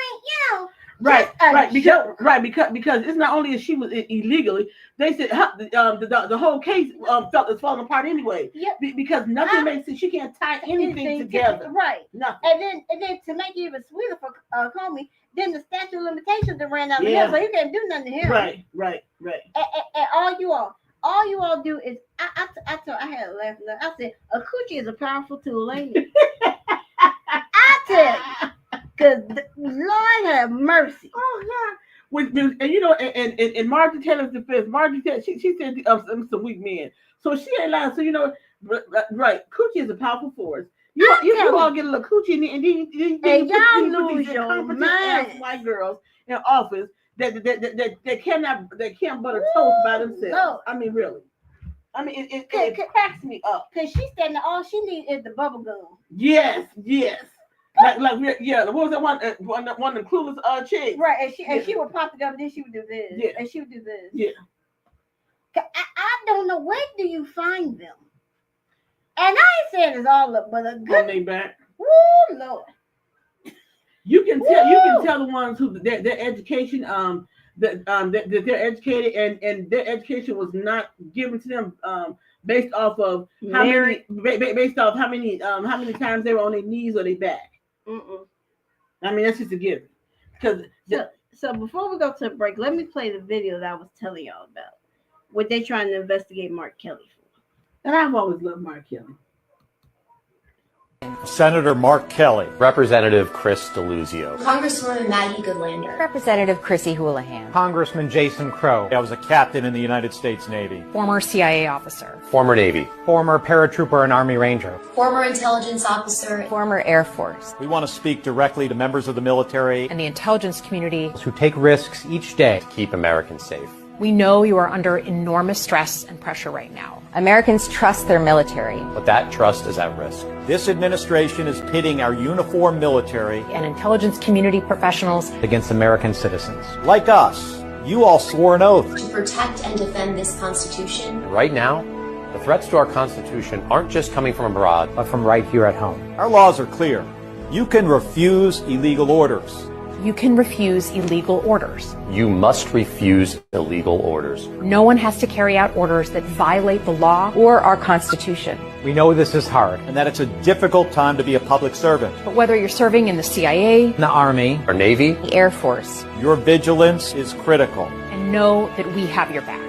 mean, because it's not only that she was illegally, they said the whole case felt falling apart anyway. Yep. Because nothing makes sense. She can't tie anything together. Right. Nothing. And then to make it even sweeter for Comey, then the statute of limitations that ran out of him, so you can't do nothing to him. Right. And all you all do is I had a laugh. I said a coochie is a powerful tool, ain't it? I tell you. Because Lord have mercy. Oh God! And Marjorie Taylor's defense, Marjorie Taylor, she said some weak men, so she ain't lying. So right? Coochie is a powerful force. You all get a little coochie, and y'all lose your mind. White girls in office that can't butter toast by themselves. No. I mean, really. I mean, it cracks me up. Cause she's standing. All she needs is the bubble gum. Yes. What was that one of the clueless chicks? Right, and she would pop the gum, then she would do this. Yeah. And she would do this. Yeah. I don't know, where do you find them? And I ain't saying it's all up, but a On good. their back. Woo, Lord. You can tell the ones who their education that they're educated and their education was not given to them based off of based off how many times they were on their knees or their back. Mm-mm. I mean, that's just a given. So before we go to the break, let me play the video that I was telling y'all about. What they trying to investigate Mark Kelly for. And I've always loved Mark Kelly. Senator Mark Kelly. Representative Chris DeLuzio. Congresswoman Maggie Goodlander. Representative Chrissy Houlihan. Congressman Jason Crow. I was a captain in the United States Navy. Former CIA officer. Former Navy. Former paratrooper and Army Ranger. Former intelligence officer. Former Air Force. We want to speak directly to members of the military and the intelligence community who take risks each day to keep Americans safe. We know you are under enormous stress and pressure right now. Americans trust their military. But that trust is at risk. This administration is pitting our uniformed military and intelligence community professionals against American citizens. Like us, you all swore an oath to protect and defend this Constitution. And right now, the threats to our Constitution aren't just coming from abroad, but from right here at home. Our laws are clear. You can refuse illegal orders. You can refuse illegal orders. You must refuse illegal orders. No one has to carry out orders that violate the law or our Constitution. We know this is hard and that it's a difficult time to be a public servant. But whether you're serving in the CIA, the Army, or Navy, the Air Force, your vigilance is critical. And know that we have your back.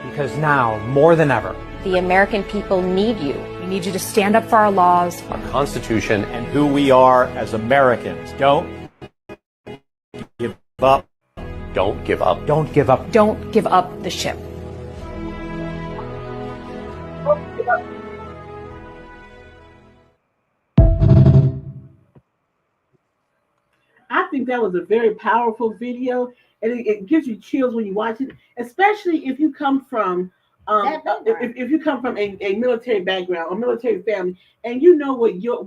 Because now, more than ever, the American people need you. We need you to stand up for our laws, our Constitution, and who we are as Americans. Don't give up. Don't give up. Don't give up. Don't give up the ship. I think that was a very powerful video, and it gives you chills when you watch it, especially if you come from if you come from a military background or military family, and you know what your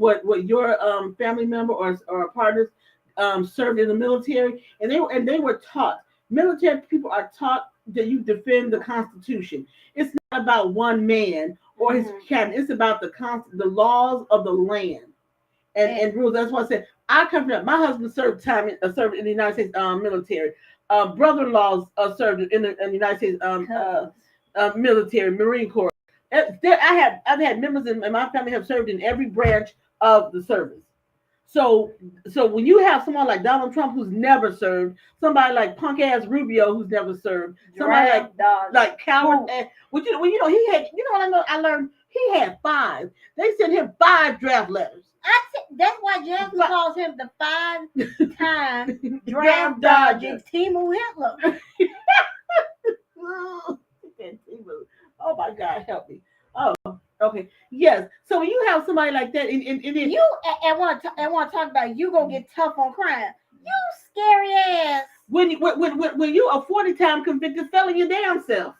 family member or partners served in the military, and they were taught. Military people are taught that you defend the Constitution. It's not about one man or his cabinet. It's about the laws of the land and rules. That's why I said I come from. My husband served in the United States military. Brother-in-laws served in the United States military, Marine Corps. I've had members in my family have served in every branch of the service. So when you have someone like Donald Trump who's never served, somebody like punk ass Rubio who's never served, somebody like Coward, he had, I learned he had 5. They sent him 5 draft letters. That's why Jasmine calls him the 5-time draft dodging Timu Hitler. Oh my God, help me. Oh, okay. Yes. So when you have somebody like that, and you want to talk about you gonna get tough on crime, you scary ass. When you a 40-time convicted felon, your damn self.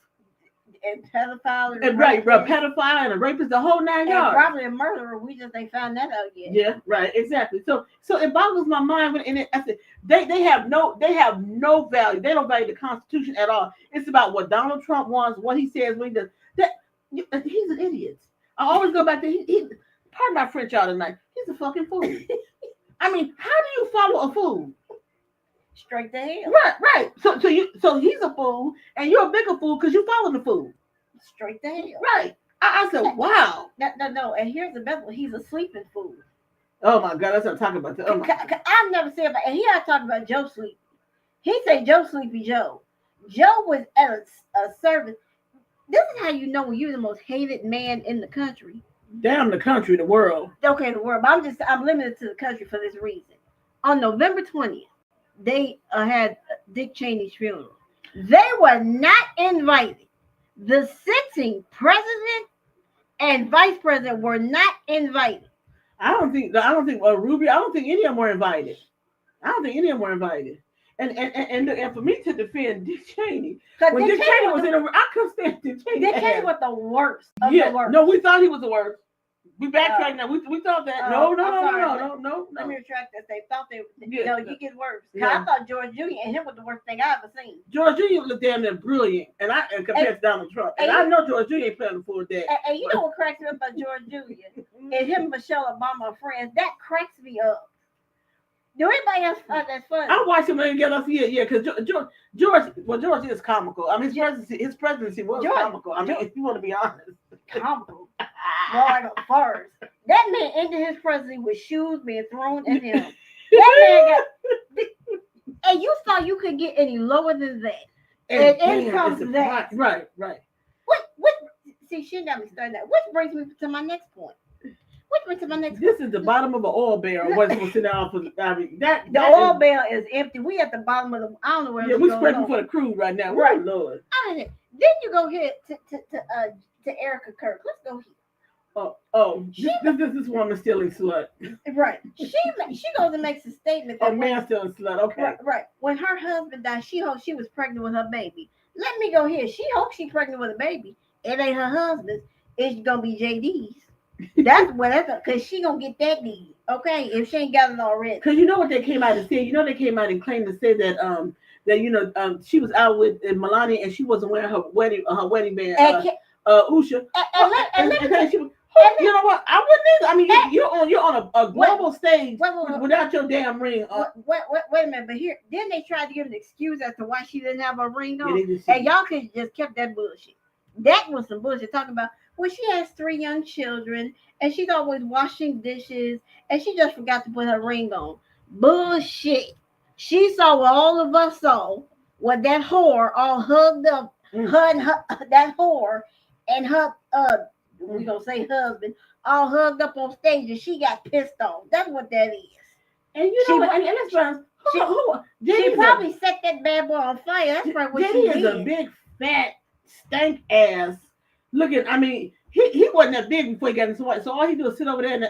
And pedophile and pedophile and a rapist, the whole 9 yards. Probably a murderer. We just ain't found that out yet. Yeah, right, exactly. So it boggles my mind I said they have no value. They don't value the Constitution at all. It's about what Donald Trump wants, what he says, what he does. He's an idiot. I always go back to he pardon my French y'all tonight. He's a fucking fool. I mean, how do you follow a fool? Straight to hell. Right. So he's a fool, and you're a bigger fool because you follow the fool. Straight to hell. Right. I said, wow. No. And here's the best one. He's a sleeping fool. Oh my God, that's what I'm talking about. I've never said about, and I talked about Joe Sleepy. He said Joe Sleepy Joe. Joe was at a service. This is how you know when you're the most hated man in the country. Damn the country, the world. Okay, the world. But I'm limited to the country for this reason. On November 20th. They had Dick Cheney's funeral. They were not invited. The sitting president and vice president were not invited. I don't think Rubio. I don't think any of them were invited. And for me to defend Dick Cheney, Because when Dick Dick Cheney Cheney was was in a, I couldn't stand Dick Cheney. Dick Cheney was the worst of Yeah, the worst. no, we thought he was the worst. We backtrack now. We thought that. No. Let me retract that. They thought they. Yeah, No, you get worse. No. I thought George Jr. and him was the worst thing I ever seen. George Jr. was damn near brilliant, and compared to Donald Trump, and I know George Jr. ain't playing for that. And you know what cracks me up about George Jr. and him and Michelle Obama are friends. That cracks me up. Do anybody else find that funny? I watched him together. Yeah, because George is comical. I mean, his presidency was comical. I mean, if you want to be honest, comical. More like a farce. That man ended his presidency with shoes being thrown at him. That man got, and you thought you could get any lower than that. And it comes to that. Right. What? See, she got me started. That. Which brings me to my next point. This is the bottom of an oil barrel. What's sitting down for? I mean, that the oil barrel is empty. We at the bottom of the. I don't know where. Yeah, we're scraping for the crude right now. Right, Lord. Then you go here to Erica Kirk. Let's go here. This woman stealing slut. Right. She goes and makes a statement. That man stealing slut. Okay. Right. When her husband died, she hoped she was pregnant with her baby. Let me go here. She hopes she's pregnant with a baby. It ain't her husband. It's gonna be JD's. That's because she gonna get that deed. Okay, if she ain't got it already. Because you know what they came out and said. They came out and claimed to say that she was out with Melania and she wasn't wearing her wedding band. Usha. And she was. You know what? I wouldn't either. I mean, you're on a global stage without your damn ring. Wait a minute. But here, then they tried to give an excuse as to why she didn't have a ring on, and y'all could just kept that bullshit. That was some bullshit talking about. Well, she has 3 young children, and she's always washing dishes, and she just forgot to put her ring on. Bullshit. She saw what all of us saw, what that whore all hugged up, that whore and her, we're going to say husband, all hugged up on stage, and she got pissed off. That's what that is. And you know what? And that's right. She probably set that bad boy on fire. That's right. What she is did. A big, fat, stank ass. Looking, I mean, he wasn't that big before he got into white. So all he do is sit over there in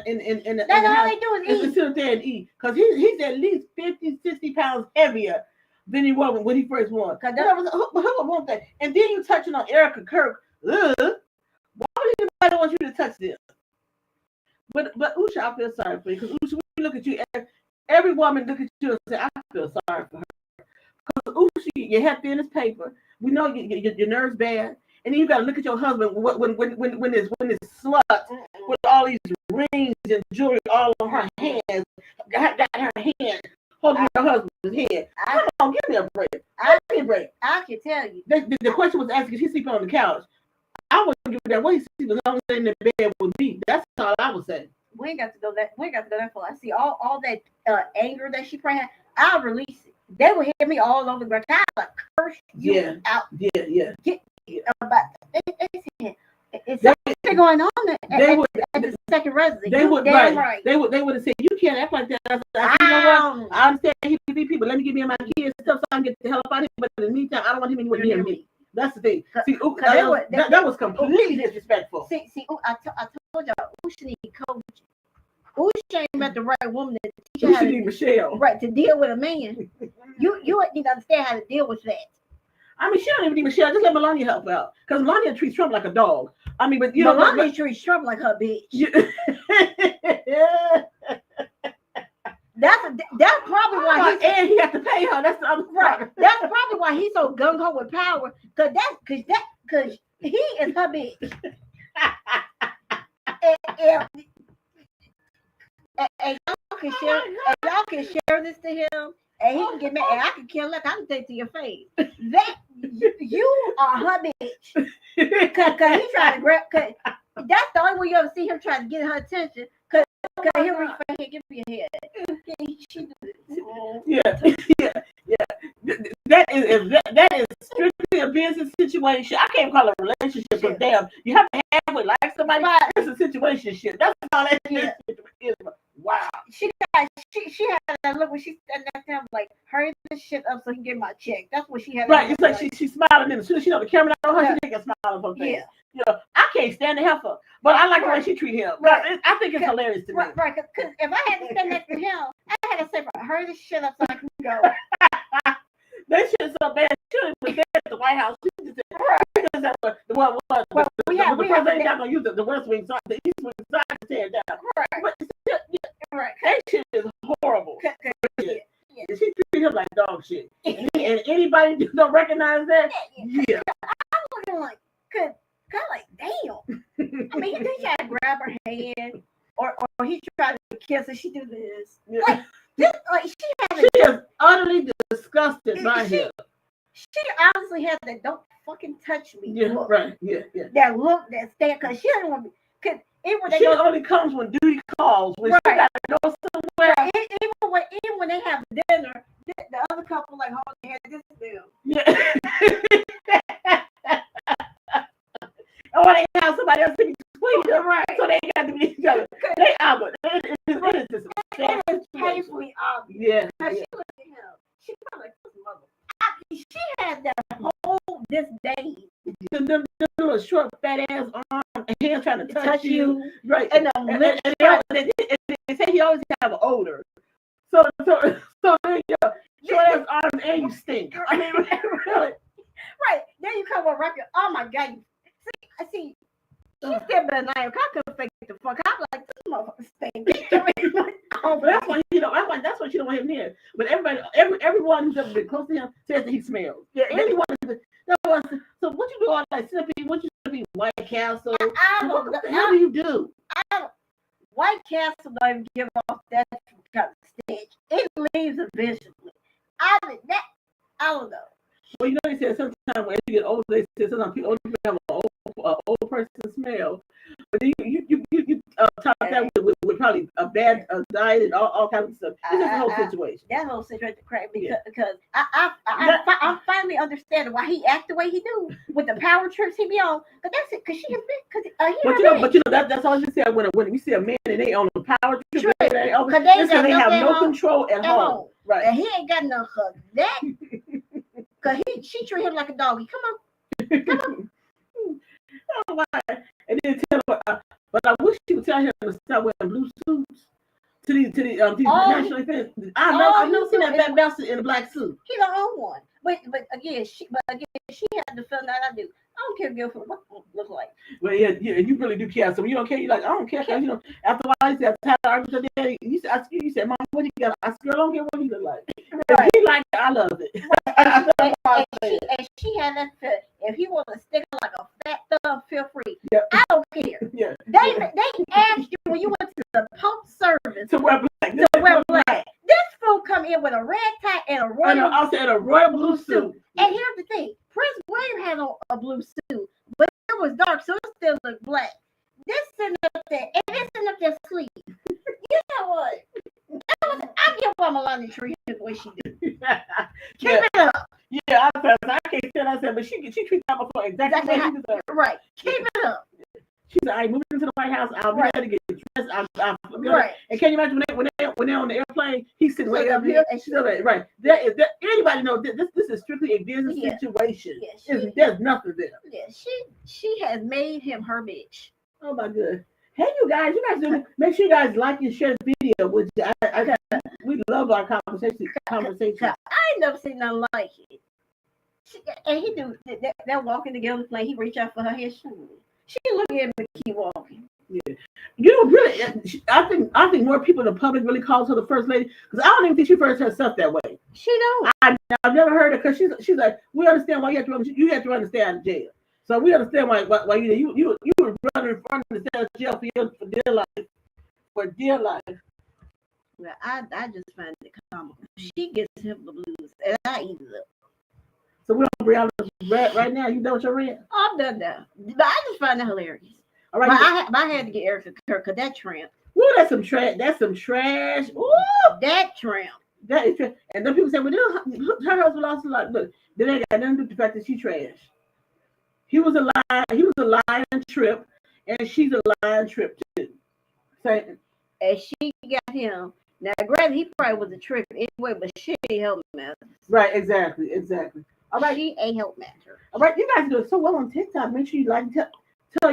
that's all they do is eat. Sit there and eat. Because he's at least 50, 60 pounds heavier than he was when he first won. Who would want that? And then you touching on Erica Kirk. Why would anybody want you to touch this? But Usha, I feel sorry for you. Because Usha, when you look at you, every woman look at you and say, I feel sorry for her. Because Usha, your head thin as paper. We know your nerves bad. And then you got to look at your husband when this slut with all these rings and jewelry all on her hands, got her hand holding her husband's head. Come on, give me a break. Give me a break. I can tell you. The question was asked if she's sleeping on the couch. I wouldn't give that way. She was only in the bed with me. That's all I would say. We ain't got to go that far. I see all that anger that she probably had. I'll release it. They would hit me all over the ground. I'll curse you out. Yeah. About it's something going on at the second residence. They would right. They would have said, you can't act like that. I said, you know what? I understand he could be people. Let me give me my kids stuff so I can get the hell up out of here. But in the meantime, I don't want him anywhere near me. That's the thing. See, that was completely disrespectful. See, I told y'all, Usha need coaching. Usha ain't met the right woman to teach her how to Michelle. Right, to deal with a man. You need to understand how to deal with that. I mean, she don't even need Michelle. Just let Melania help out. Because Melania treats Trump like a dog. I mean, but you know, Melania treats Trump like her bitch. That's probably why and he has to pay her. That's the other right. That's probably why he's so gung ho with power. Because he is her bitch. and y'all can share this to him. And he can get mad, and I can kill that. I can take to your face. That you are her bitch. Cause he trying to grab. Cause that's the only way you ever see him trying to get her attention. Cause he'll reach for here, give me a head. Yeah. That is strictly a business situation. I can't call it a relationship, but damn, you have to halfway like somebody. It's a situation shit. That's all that is. Wow. She had that look when she standing next to him like, hurry this shit up so he can get my check. That's what she had. Right. It's like she's smiling, and as soon as she know the camera on her, she can smile on her face. Yeah. You know, I can't stand the heifer, but I like the way she treat him. Right. I think it's hilarious to me. Right. Because if I had to stand next to him, I had to say, hurry this shit up so I can go. That shit's so bad. She was there at the White House. She just said, because that's what the president not gonna use the West Wing side, the East Wing side to tear it down. Right. But Right. that shit is horrible. Yeah. She treated him like dog shit. And anybody don't recognize that? Yeah. I'm looking like, kind of like, damn. I mean, he tried to grab her hand, or he tried to kiss her. She do this. Yeah. Like she is utterly disgusted by him. She honestly had that "don't fucking touch me" look. Right. Yeah. That look, that stare, because she didn't want to. Because she only comes when duty calls. When she gotta go somewhere. Even when they have dinner, the other couple like hold their hand. This is them. Yeah. Or they have somebody else to be sweet, right? So they got to be each other. They obvious. It is painfully obvious. Yeah. Because she looked at him. She probably like his mother. She had that whole disdain. The little short fat ass arm, hands trying to touch you. Right. And they say he always have an odor. So there you go. Short ass arms and you stink. I mean, really. Right. Then you come on record. Oh my God. See, she's still been I couldn't fake the fuck. I'm like, this motherfucker stink. That's why that's why she don't want him here. But everyone who's ever been close to him says that he smells. Yeah. Anyone so what you do all that sipping? What you sipping? White Castle? What the hell do you do? White Castle don't even give off that kind of stench. It leaves eventually. I don't know. Well, you know, they said sometimes when you get older, they said sometimes older people have an old person smell. But then you top that with probably a bad diet and all kinds of stuff. It's just a whole situation. That whole situation cracked me because I finally understand why he act the way he do with the power trips he be on. But that's it, because she has been. But you know that's all you said when we see a man and they on the power trip. Because they have no control at home. Right. And he ain't got no hug. That. Because she treat him like a doggy. Come on. Oh my. And then tell her, but I wish she would tell him to stop wearing blue suits to these national events. I've never seen that fat bastard in a black suit. He don't own one. But again, she had the feeling that I do. I don't care if what it look like. Well, yeah, you really do care. So when you don't care, you're like, I don't care. You know, after a while, you said, I argued with daddy. You said, Mom, what do you got? I still don't care what he look like. Right. If he like it, I love it. And she had that feeling. If he want to stick like a fat thumb, feel free. Yep. I don't care. Yeah. They asked you when you went to the pump service to wear black. This fool come in with a red tie and a royal. Also had a royal blue suit. And here's the thing: Prince William had on a blue suit, but it was dark, so it still looked black. This sitting up there, and this sitting up there sleep. You know what? I give Melania treat the way she do. Keep it up. Yeah, I can't stand I said, but she treats that before exactly how she deserves. Right. Keep it up. She said, I moved into the White House. I'll be ready to get dressed. Right. And can you imagine when they're on the airplane, he's sitting way up here and she's over there. Right. Anybody know this is strictly a business situation. Yeah, there's nothing there. Yeah, she has made him her bitch. Oh my God. Hey, you guys do make sure you guys like and share the video. Which we love our conversation. I ain't never seen nothing like it. And he do. They're walking together on the plane. He reach out for her hand. She look at him and keep walking. Yeah, you know, really, I think more people in the public really calls her the first lady because I don't even think she refers to herself that way. She don't. I've never heard her because she's like, we understand why you have to run and stay out of jail. So we understand why you were running in front of the jail for dear life. For dear life. Well, I just find it comical. She gets him the blues, and I eat it up. So we don't read right now. You done with your rant? I'm done now. But I just find it hilarious. All right. I had to get Erica because that tramp. Ooh, that's some trash. That's some trash. Ooh, that tramp. That is trash. And then people say, well, her husband lost a lot. Look, they ain't got nothing to do with the fact that she trash. He was a lion trip, and she's a lion trip too. Same. And she got him. Now, granted, he probably was a trip anyway, but she ain't help matter. Right, exactly. All right, she ain't help matter. All right, you guys do so well on TikTok. Make sure you like and tell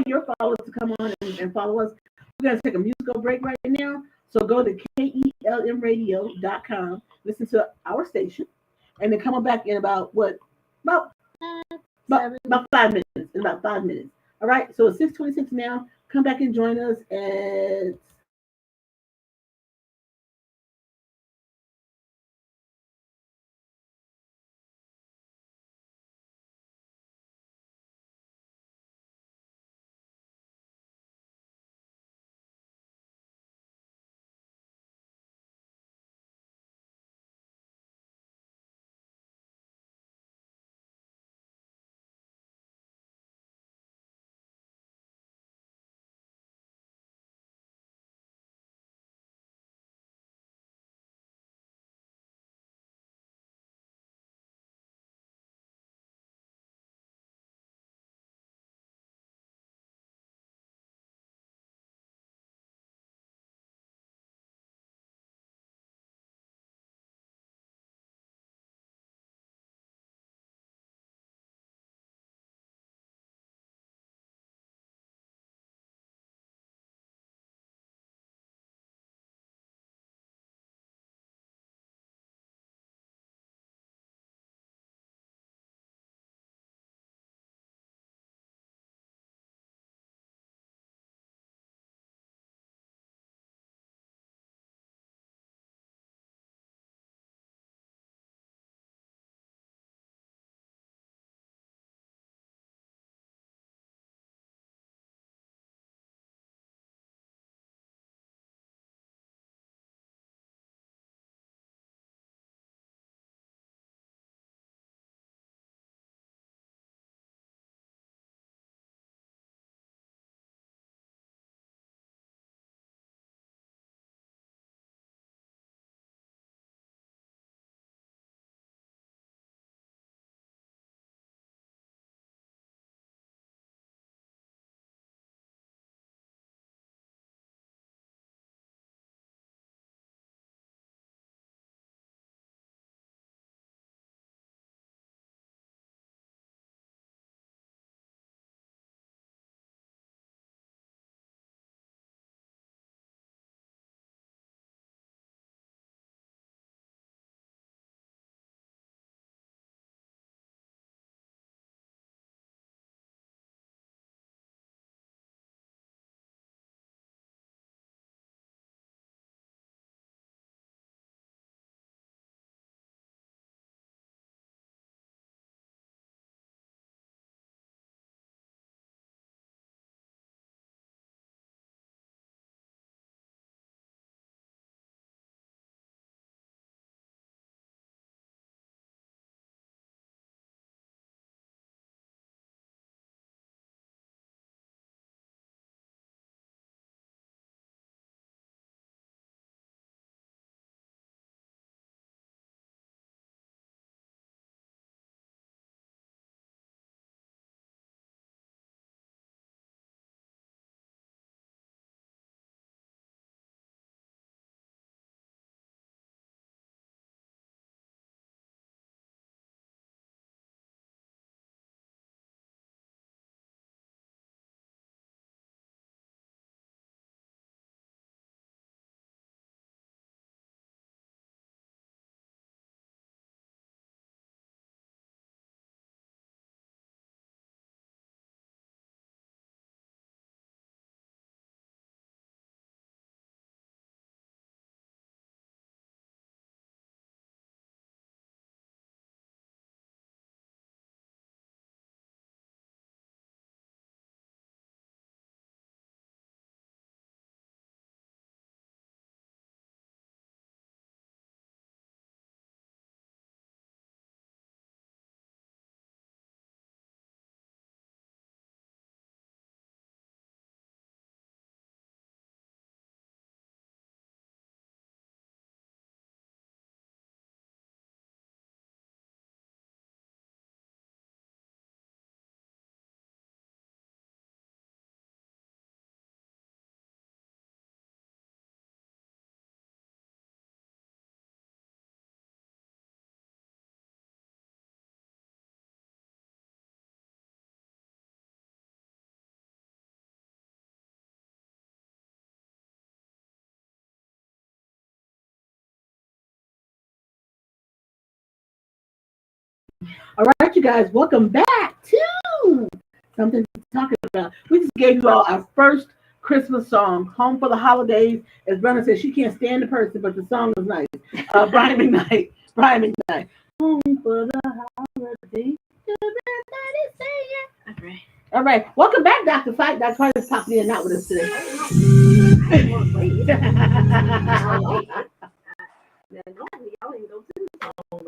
your followers to come on and follow us. We're gonna take a musical break right now. So go to KELMradio.com, listen to our station, and then coming back in about what? About about 5 minutes. In about 5 minutes. All right. So it's 6:26 now. Come back and join us at All right, you guys, welcome back to something to talk about. We just gave you all our first Christmas song, "Home for the Holidays." As Brenda said, she can't stand the person, but the song was nice. Brian McKnight, Brian McKnight. Home for the holidays. Everybody say it. All right. All right. Welcome back, Dr. Fight. Dr. Fight is popping in and out with us today.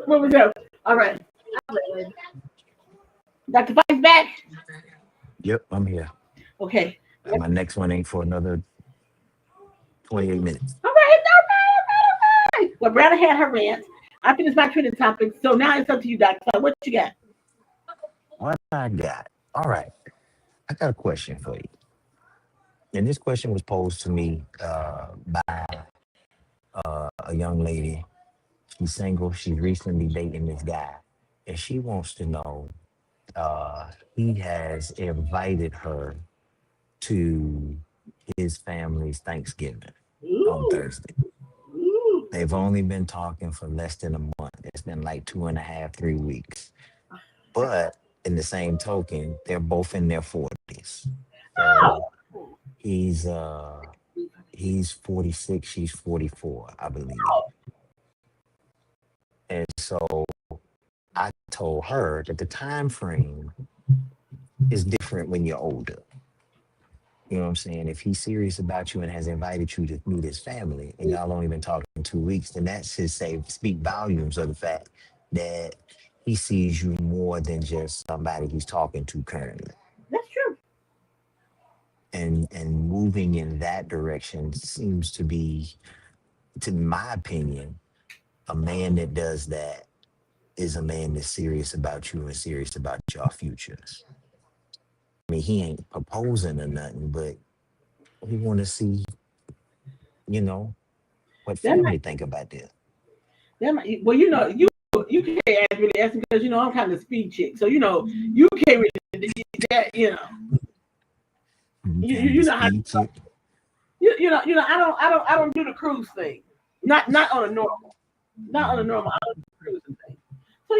What was that? All right. Dr. Fight's back. Yep, I'm here. Okay. And my next one ain't for another 28 minutes. All right. All right. All right. Well, Brenda had her rant. I finished my trending topic. So now it's up to you, Dr. Fight. What you got? What I got? All right. I got a question for you. And this question was posed to me by a young lady. She's single. She's recently dating this guy. And she wants to know he has invited her to his family's Thanksgiving on Ooh. Thursday. Ooh. They've only been talking for less than a month. It's been like 2.5, 3 weeks. But in the same token, they're both in their 40s. Oh. So he's uh he's 46, she's 44, I believe. And so I told her that the time frame is different when you're older. You know what I'm saying? If he's serious about you and has invited you to meet his family, and y'all only been talking 2 weeks, then that's his say speak volumes of the fact that he sees you more than just somebody he's talking to currently. That's true. And moving in that direction seems to be, to my opinion, a man that does that is a man that's serious about you and serious about your futures. I mean, he ain't proposing or nothing, but we want to see, you know, what That might, family think about this. well, you can't really ask me because I'm kind of speed chick, so you can't really that You you, can't be you know how speed chick. I don't do the cruise thing, not on a normal, not on a normal. I don't do the cruising thing. So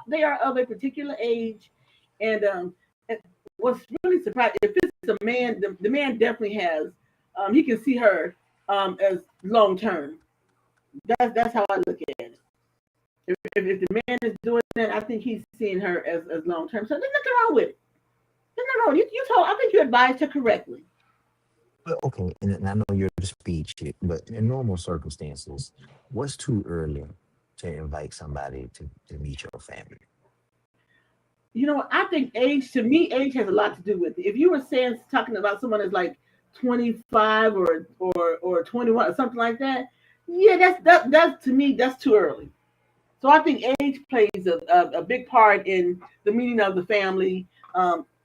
they are of a particular age, and what's really surprising if it's a man, the man definitely has he can see her as long term. That's how I look at it. If the man is doing that, I think he's seeing her as long term. So there's nothing wrong with it. There's nothing wrong. You told. I think you advised her correctly. But okay, and I know you're the speed chick, but in normal circumstances, what's too early to invite somebody to meet your family? I think age to me, age has a lot to do with it. If you were saying talking about someone that's like 25 or 21 or something like that, yeah, that's to me that's too early. So I think age plays a big part in the meaning of the family.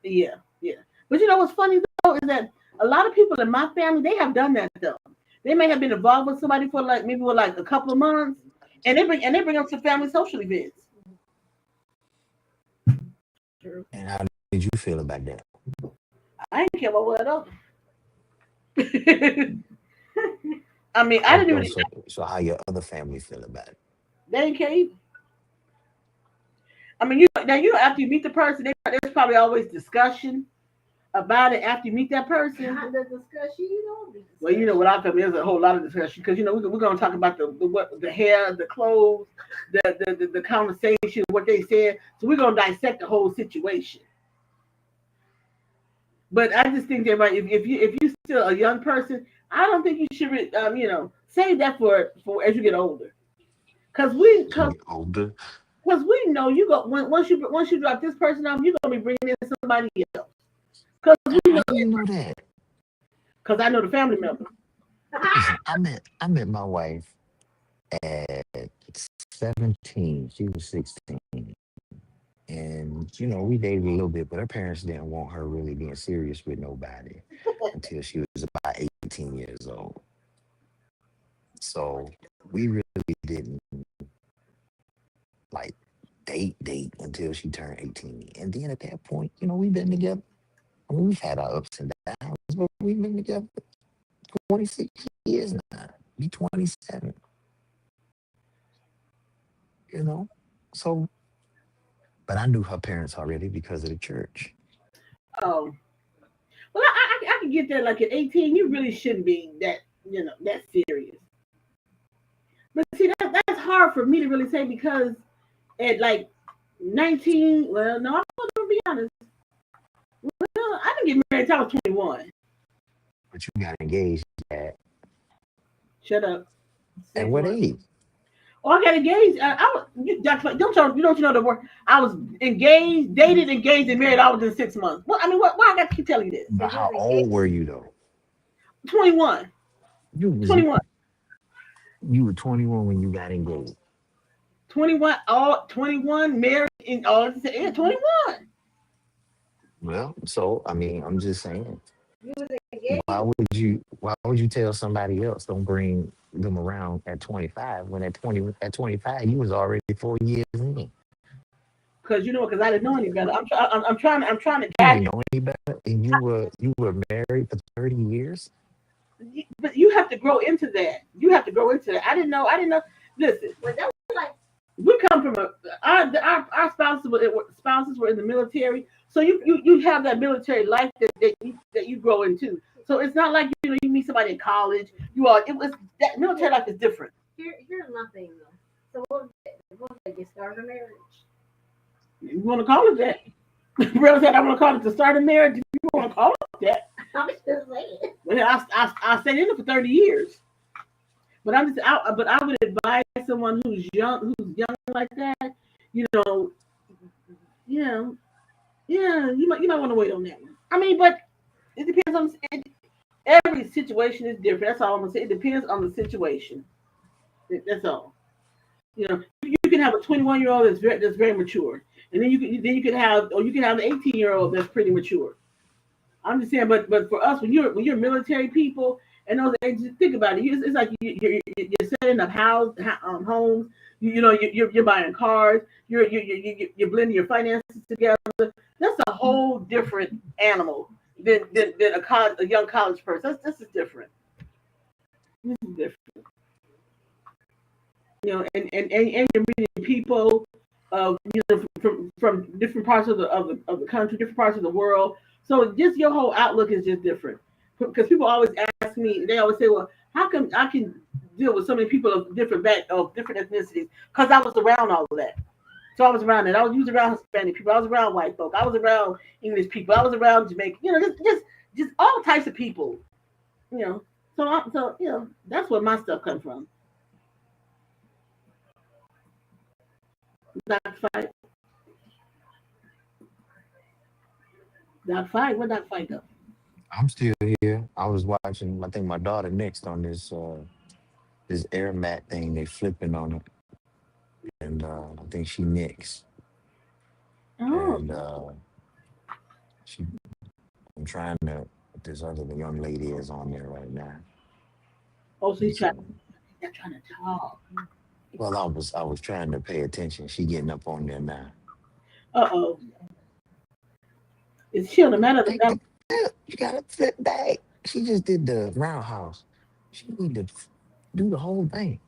Yeah, yeah. But what's funny though is that a lot of people in my family they have done that though. They may have been involved with somebody for like maybe with like a couple of months, and they bring them to family social events. And how did you feel about that? I didn't care about what else. I mean, I didn't Okay, even. so how your other family feel about it? They didn't care either. I mean, now after you meet the person, there's probably always discussion about it after you meet that person. The discussion. Well, what I feel there's a whole lot of discussion because we're going to talk about the hair, the clothes, the conversation, what they said. So we're going to dissect the whole situation. But I just think that right, if you're still a young person, I don't think you should save that for as you get older. Cause we As you cause, get older, cause we know you go once you drop this person off, you're gonna be bringing in somebody else. Cause we how know do you know that? cause I know the family member. Listen, I met my wife at 17. She was 16. And we dated a little bit, but her parents didn't want her really being serious with nobody until she was about 18 years old. So we really didn't like date until she turned 18. And then at that point, we've been together. I mean, we've had our ups and downs, but we've been together for 26 years now. Be 27, you know? So, but I knew her parents already because of the church. Oh, well, I can get that. Like at 18, you really shouldn't be that, that serious. But see, that's hard for me to really say because at like 19, well, no, I'm gonna be honest. Well, I didn't get married until I was 21. But you got engaged Shut up. at Say what more. age? Oh, I got engaged. I was don't you know the word? I was engaged, dated, engaged, and married all within 6 months. What I mean, why I got to keep telling you this? But So you how was old engaged. were you though? 21, You was 21, you were 21 when you got engaged. 21, all 21, married, and all at the same. Yeah, 21. Well, so I mean, I'm just saying, You was engaged. why would you tell somebody else don't bring them around at 25 when at 25 you was already 4 years in? Because because I didn't know any better. I'm trying to You guide ain't know any better, and you were married for 30 years. you, but you have to grow into that. You have to grow into that. I didn't know. I didn't know. Listen, But that was like, we come from our spouses were in the military, so you have that military life that you grow into. So it's not like you meet somebody in college. It was that military life is different. here's my thing though. So what was that? You started a marriage? You want to call it that? Brother said I want to call it the start of marriage. You want to call it that? I'm just saying. But I stayed in it for 30 years. But I would advise someone who's young like that. You know, you know, yeah, you might want to wait on that one. I mean, but it depends on every situation is different. That's all I'm gonna say. It depends on the situation. That's all. You can have a 21-year-old that's very mature, and then you can have an 18-year-old that's pretty mature. I'm just saying, but for us, when you're military people and those ages, think about it. It's like you're setting up homes. You're buying cars. You're blending your finances together. That's a whole different animal than a young college person. This is different. This is different. And you're meeting people, from different parts of the country, different parts of the world. So just your whole outlook is just different. Because people always ask me, they always say, "Well, how come I can deal with so many people of different ethnicities?" Because I was around all of that. So I was around it. I was around Hispanic people. I was around white folk. I was around English people. I was around Jamaican. Just all types of people. You know. So that's where my stuff comes from. That fight. That fight. What that fight though? I'm still here. I was watching. I think my daughter next on this air mat thing. They flipping on it, and I think she next. Oh. And she, I'm trying to. This other young lady is on there right now. Oh, so And he's trying. so, They're trying to talk. well, I was trying to pay attention. She getting up on there now. Uh-oh. Is she on the matter? Take the flip. You gotta flip back. She just did the roundhouse. She need to do the whole thing.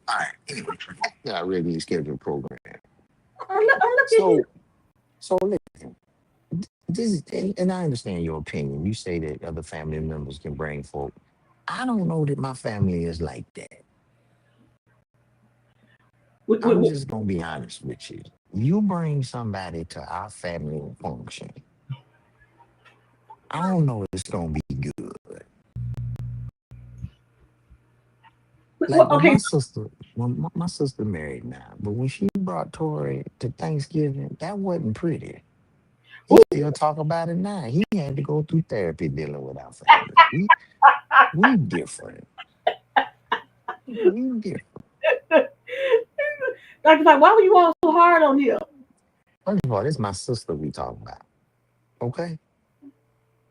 All right. Anyway, not regularly scheduled program. Look at him. So, so listen. This is, and I understand your opinion. You say that other family members can bring folk. I don't know that my family is like that. Wait, wait, I'm wait. just gonna be honest with you. You bring somebody to our family function. I don't know if it's gonna be good. Like when Okay. my sister married now, but when she brought Tori to Thanksgiving, that wasn't pretty. He still talk about it now. He had to go through therapy dealing with our family. We different. We different. Dr. Mike, why were you all so hard on him? First of all, this is my sister we talk about. Okay?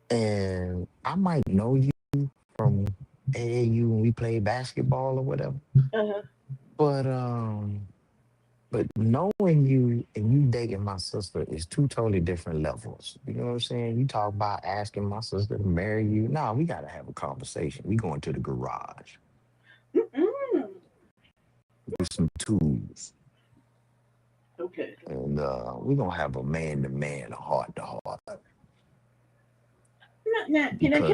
And I might know you from AAU when we played basketball or whatever. Uh-huh. But knowing you and you dating my sister is two totally different levels. You know what I'm saying? You talk about asking my sister to marry you. Nah, we gotta have a conversation. We going to the garage Mm-mm. with some tools. Okay. and we're gonna have a man to man, a heart to heart, Now, because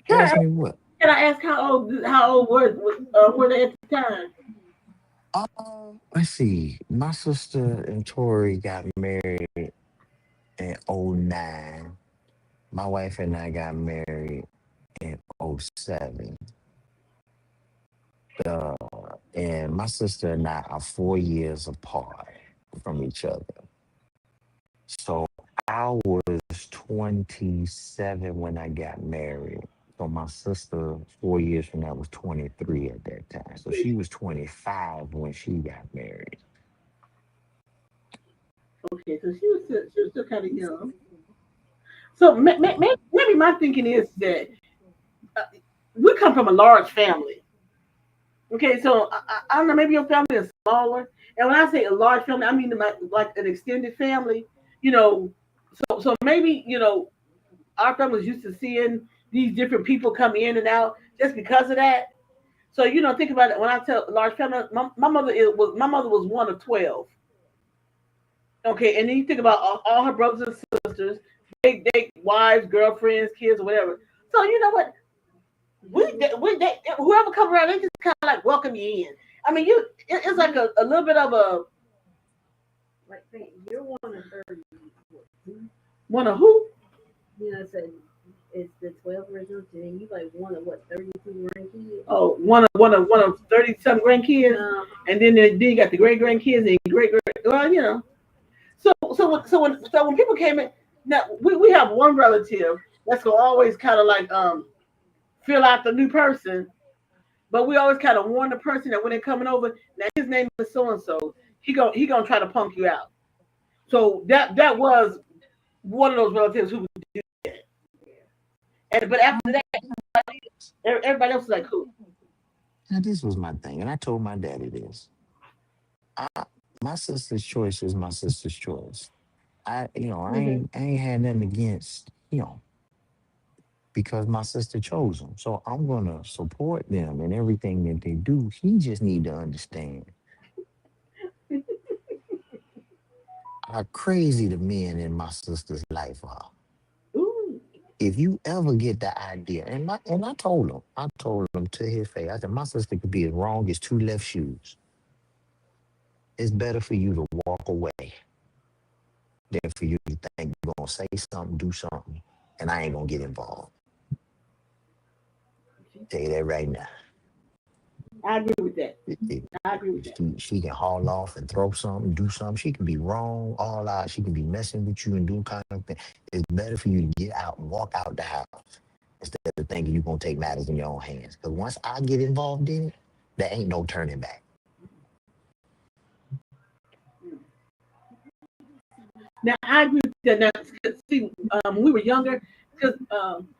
can I ask me what. can I ask how old were they at the time? Let's see. My sister and Tori got married in '09. My wife and I got married in '07. Uh, and my sister and I are 4 years apart from each other. So I was 27 when I got married. So my sister, 4 years from that, was 23 at that time. So she was 25 when she got married. Okay, so she was still kind of young. So maybe my thinking is that uh, we come from a large family. Okay, so I don't know, maybe your family is smaller. And when I say a large family, I mean like an extended family. You know, so maybe our family was used to seeing these different people come in and out just because of that. So think about it. When I tell large family, my mother was one of 12. Okay, and then you think about all her brothers and sisters, they wives, girlfriends, kids, or whatever. So you know what? Whoever come around, they just kind of like welcome you in. I mean, it's like a little bit of a Like, you're one of 30. one of who? I said it's the 12 original, and you like one of what 32 grandkids. Oh, one of 30 some grandkids, and then you got the great grandkids and great great. Well, So when people came in, now we have one relative that's gonna always kind of like fill out the new person, but we always kind of warn the person that when they're coming over, now his name is so and so. He gonna try to punk you out. So that was one of those relatives who would do that. But after that, everybody else was like, cool. Now, this was my thing, and I told my daddy this. I, my sister's choice is my sister's choice. Hmm. I ain't had nothing against, because my sister chose them. So I'm gonna support them in everything that they do. He just need to understand how crazy the men in my sister's life are. Ooh, If you ever get the idea, and I told him to his face, I said, my sister could be as wrong as two left shoes. It's better for you to walk away than for you to think you're gonna say something, do something, and I ain't gonna get involved. Tell you that right now. I agree with that. If I agree with that. she can haul off and throw something, do something. She can be wrong all out. She can be messing with you and do kind of thing. It's better for you to get out and walk out the house instead of thinking you're gonna take matters in your own hands. Because once I get involved in it, there ain't no turning back. Now I agree with that. Now, see, when we were younger, because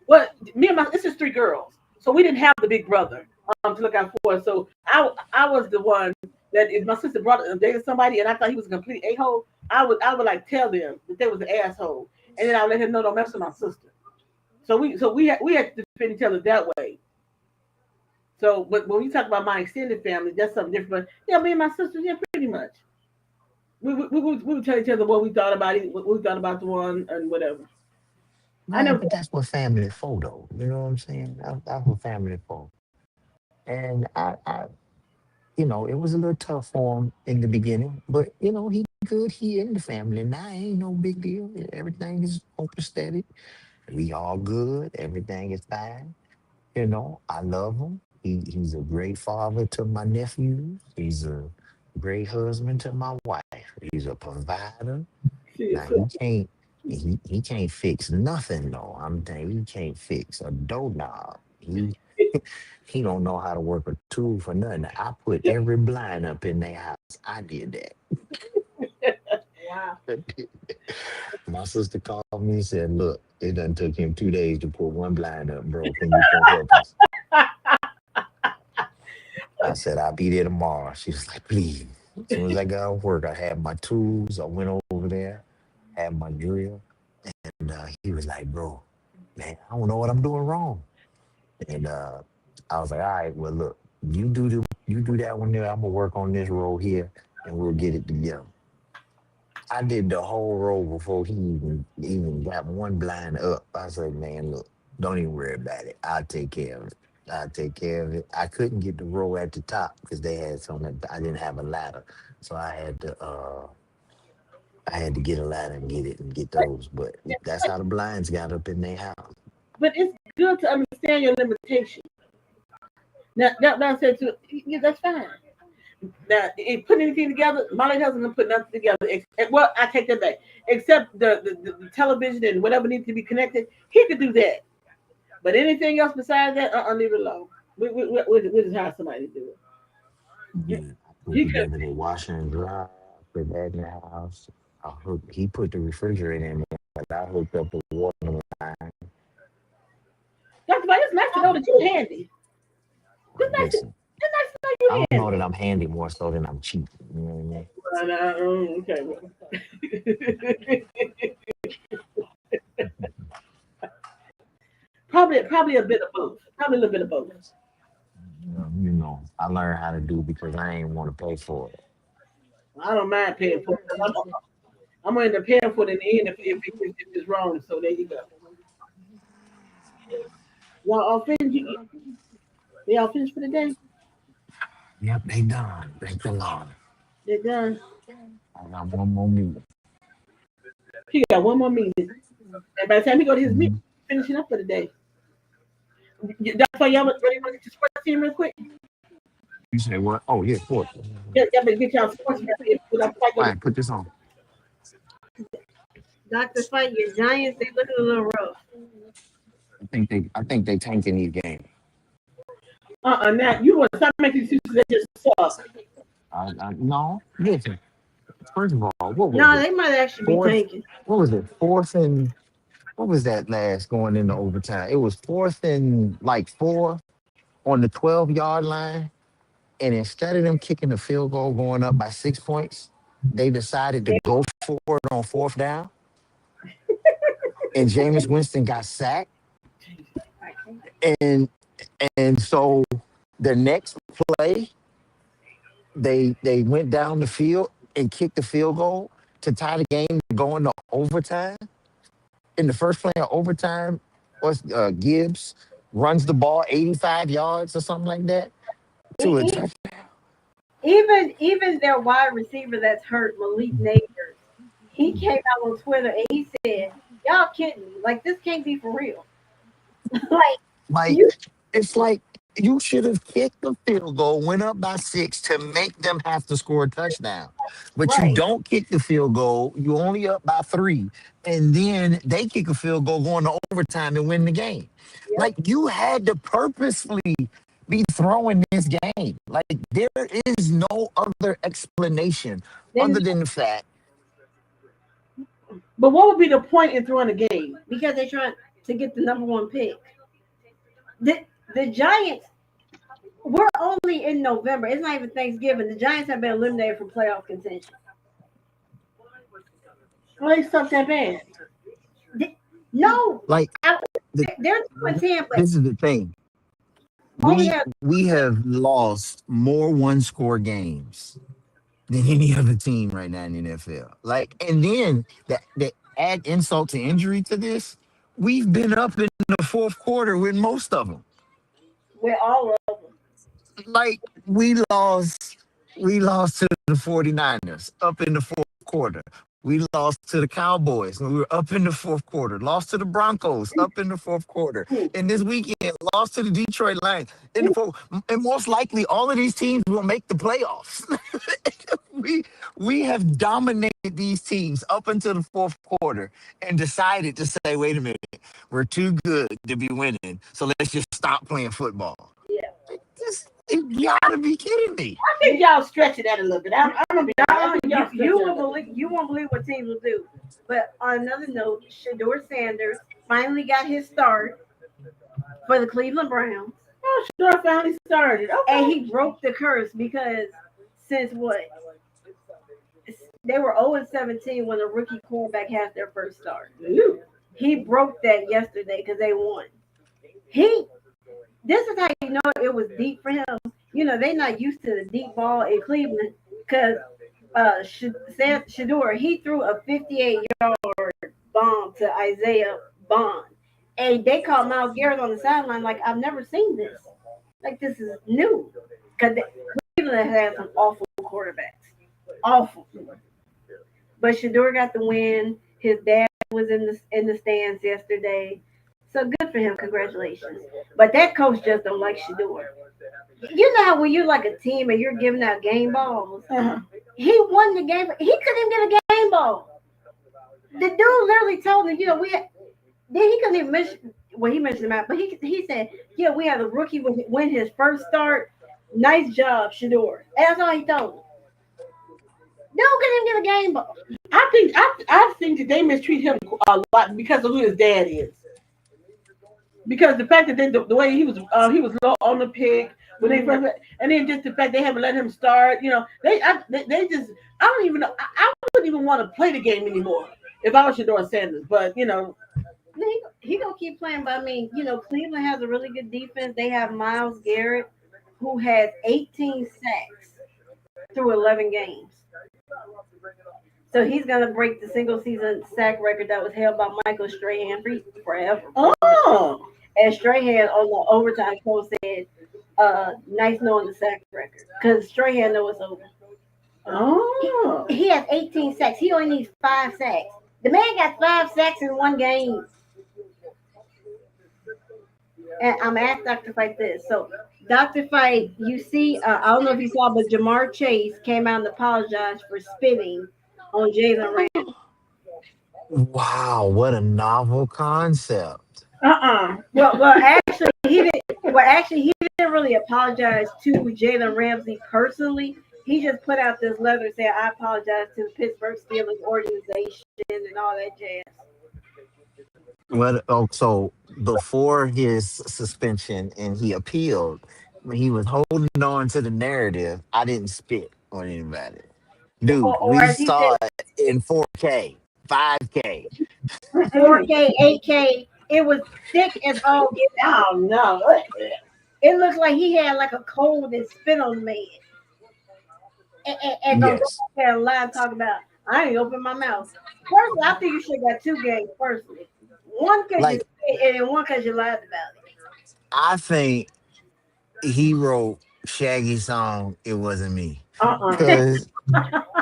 what me and my this is three girls, so we didn't have the big brother to look out for us. So I was the one that if my sister brought dated somebody and I thought he was a complete a hole, I would like tell them that they was an asshole, and then I would let him know don't mess with my sister. So we had to defend each other that way. So, but when we talk about my extended family, that's something different. But yeah, me and my sisters, yeah, pretty much. We would tell each other what we thought about it, what we thought about the one, and whatever. I Right, never. but that's what family for, though. You know what I'm saying? That's what family for. And it was a little tough for him in the beginning, but he good. He in the family now. Ain't no big deal. Everything is open steady. We all good. Everything is fine. I love him. He's a great father to my nephews. He's a great husband to my wife. He's a provider. See, Now so he can't fix nothing though. I'm telling you, he can't fix a doorknob. He don't know how to work a tool for nothing. I put every blind up in their house. I did Wow. that. My sister called me and said, "Look, it done took him 2 days to put one blind up, bro. Can you come help us?" I said, "I'll be there tomorrow." She was like, "Please." As soon as I got off work, I had my tools. I went over there, had my drill, and he was like, "Bro, man, I don't know what I'm doing wrong." And I was like, "All right, well, look, you do that one there. I'm gonna work on this row here, and we'll get it together. I did the whole roll before he even got one blind up. I said, man, look, don't even worry about it. I'll take care of it. I'll take care of it. I couldn't get the row at the top because they had something. I didn't have a ladder, so I had to get a ladder and get it and get those. But that's how the blinds got up in their house. But it's good to understand your limitation. Now, that I said to yeah, that's fine. Now, putting anything together, my husband can put nothing together. Well, I take that back. Except the television and whatever needs to be connected, he could do that. But anything else besides that, leave it alone. We just hire somebody to do it. Yeah, I put He could. together the washer and dryer, put that in the house. He put the refrigerator in there, but I hooked up the water line. Dr. White, it's nice to know that you're handy. Listen, It's nice to know I you're don't know handy. that I'm handy more so than I'm cheap. You know what Okay. Probably a bit of both. Probably a little bit of both. I mean? I learned how to do because I ain't want to pay for it. I don't mind paying for it. I'm going to pay for it in the end if it's wrong. So there you go. Y'all all finished? They all finished for the day? Yep, they done. Thank the Lord. They're done. I got one more meeting. He got one more meeting. And by the time he go to his meeting, Mhm. finishing up for the day. That's why y'all ready to get your sports team real quick. You say what? Oh yeah, fourth. All Y'all better get y'all sports team. right, put this on. Dr. Fight, your Giants, they look a little rough. I think they tanking these games. Now you want to stop making excuses that just suck. No, listen. First of all, what was No, it? they might actually be Fourth. tanking. What was it? Fourth and what was that last going into overtime? It was fourth and like four on the 12-yard line. And instead of them kicking the field goal going up by 6 points, they decided to go for it on fourth down. And Jameis Winston got sacked. And so the next play, they went down the field and kicked the field goal to tie the game going to overtime. In the first play of overtime, was Gibbs runs the ball 85 yards or something like that to a E- touchdown. Even their wide receiver that's hurt, Malik Neighbors, he came out on Twitter and he said, "Y'all kidding me? Like this can't be for real. Like Like you it's like you should have kicked the field goal, went up by 6 to make them have to score a touchdown. But you right? don't kick the field goal, you only up by 3, and then they kick a field goal going to overtime and win the game. Yep. Like you had to purposely be throwing this game. Like there is no other explanation Then other than the fact But what would be the point in throwing a game? because they're trying to get the number one pick. The the Giants, we're only in November. It's not even Thanksgiving. The Giants have been eliminated from playoff contention. Well, they suck that bad. No, like I, the, they're 2-10, but this is the thing. only We have we have lost more one-score games than any other team right now in the NFL. Like, and then the add insult to injury to this, we've been up in the fourth quarter with most of them. we're all of them. Like we lost to the 49ers up in the fourth quarter. We lost to the Cowboys and we were up in the fourth quarter. Lost to the Broncos up in the fourth quarter. And this weekend lost to the Detroit Lions in the fourth. And most likely all of these teams will make the playoffs. we have dominated these teams up until the fourth quarter and decided to say, wait a minute, we're too good to be winning. So let's just stop playing football. Yeah. You gotta be kidding me. I think y'all stretching that a little bit. I'm gonna be honest. I think y'all You stretching won't that. believe what teams will do. But on another note, Shador Sanders finally got his start for the Cleveland Browns, Oh, sure, I finally started. and Okay. he broke the curse because since what they were 0-17 when a rookie quarterback has their first start. Ooh. He broke that yesterday because they won. He This is how you know it was deep for him. You know, they're not used to the deep ball in Cleveland because Shador, he threw a 58-yard bomb to Isaiah Bond. And they called Miles Garrett on the sideline like, I've never seen this. Like, this is new. Because Cleveland has some awful quarterbacks. Awful. But Shador got the win. His dad was in the stands yesterday. So good for him. Congratulations. But that coach just don't like Shador. You know how when you're like a team and you're giving out game balls, he won the game. He couldn't even get a game ball. The dude literally told him, then he couldn't even mention. Well, he mentioned him out, but he said, yeah, we had a rookie win his first start. Nice job, Shador. That's all he told him. Dude couldn't even get a game ball. I think that they mistreat him a lot because of who his dad is. Because the fact that the way he was low on the pick when they first, and then just the fact they haven't let him start. They just I don't even know. I wouldn't even want to play the game anymore if I was Shador Sanders. But He gonna keep playing, but I mean, Cleveland has a really good defense. They have Miles Garrett, who has 18 sacks through 11 games. So he's gonna break the single season sack record that was held by Michael Strahan forever. Oh, And Strahan on the overtime show said, "Nice knowing the sack record," because Strahan knows it's over. He has 18 sacks. He only needs 5 sacks. The man got 5 sacks in one game. And I'm at Dr. Fight this. So, Dr. Fight, you see, I don't know if you saw, but Jamar Chase came out and apologized for spitting on Jalen Ramsey. Wow, what a novel concept. Well, actually, he didn't really apologize to Jalen Ramsey personally. He just put out this letter saying, "I apologize to the Pittsburgh Steelers organization and all that jazz." What? Oh, so before his suspension and he appealed, when he was holding on to the narrative, I didn't spit on anybody. Dude, Or we as he said, saw it in 4K, 5K. 4K, 8K. It was thick as all get out. oh no. It looked like he had like a cold and spit on the man. And don't go Yes. back there and lie and talk about, I ain't open my mouth. Personally, I think you should have got 2 games personally. One because you Like, spit and then one because you lied about it. I think he wrote Shaggy's song, It Wasn't Me. Because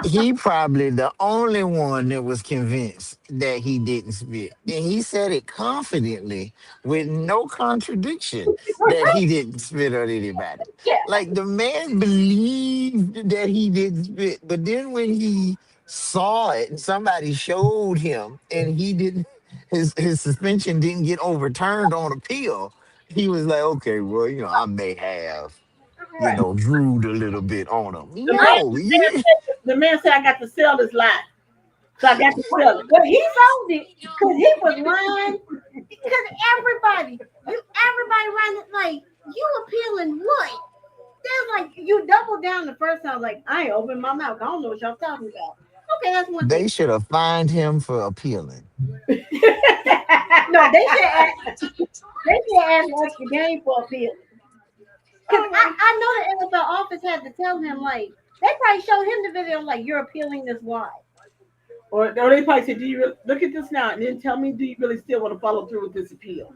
he probably the only one that was convinced that he didn't spit. And he said it confidently with no contradiction that he didn't spit on anybody. Yeah. Like the man believed that he didn't spit, but then when he saw it and somebody showed him and he didn't his suspension didn't get overturned on appeal, he was like, okay, well, I may have Right. drooled a little bit on him. The man, No, the man said, the man said I got to sell this lie. So I got to sell it. Well, he sold it because he was lying. Because everybody ran it like, you appealing what? There's like, you doubled down the first time, like, I ain't open my mouth. I don't know what y'all talking about. Okay, that's one they thing. should have fined him for appealing. No, they should ask us the game for appealing. Because I know the NFL office had to tell him, like, they probably showed him the video, like, you're appealing this why. Or they probably said, look at this now and then tell me, do you really still want to follow through with this appeal?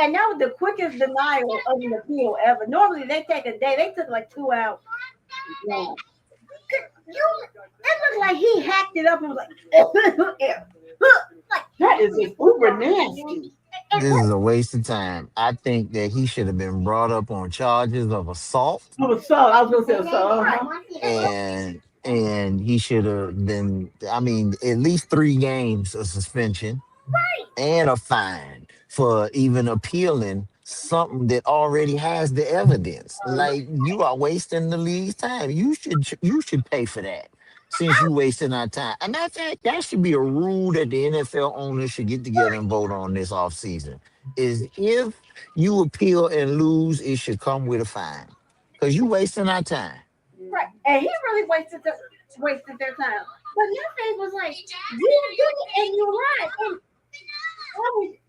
And that was the quickest denial of an appeal ever. Normally they take a day. They took like 2 hours. Yeah. It looked like he hacked it up and was like, like that is just uber nasty. This is a waste of time. I think that he should have been brought up on charges of assault. Oh, assault. I was going to say assault. And he should have been, I mean, at least 3 games of suspension and a fine for even appealing something that already has the evidence. Like you are wasting the league's time. You should pay for that since you wasting our time. And matter of fact, that should be a rule that the NFL owners should get together and vote on this offseason. Is if you appeal and lose, it should come with a fine. Because you wasting our time. Right. And he really wasted their time. But nothing was like, you did it and you lied. And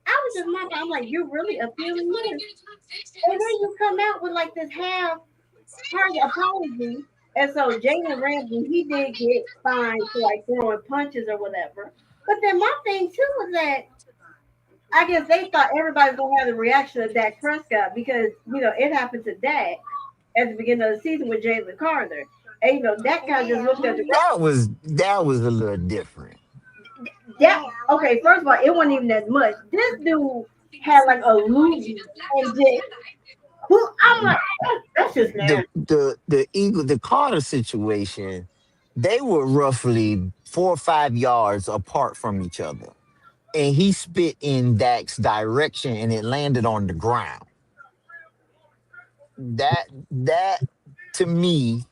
I was just mad. I'm like, you really appealing this? And then you come out with like this half-hearted apology And so Jalen Ramsey, he did get fined for like throwing punches or whatever. But then my thing too was that I guess they thought everybody's gonna have the reaction of Dak Prescott because it happened to Dak at the beginning of the season with Jalen Carter. And that guy just looked at the that was a little different. okay, first of all, it wasn't even that much. This dude had like a Louis and just I'm like, that's just nasty. The Carter situation, they were roughly 4 or 5 yards apart from each other, and he spit in Dak's direction, and it landed on the ground. That to me,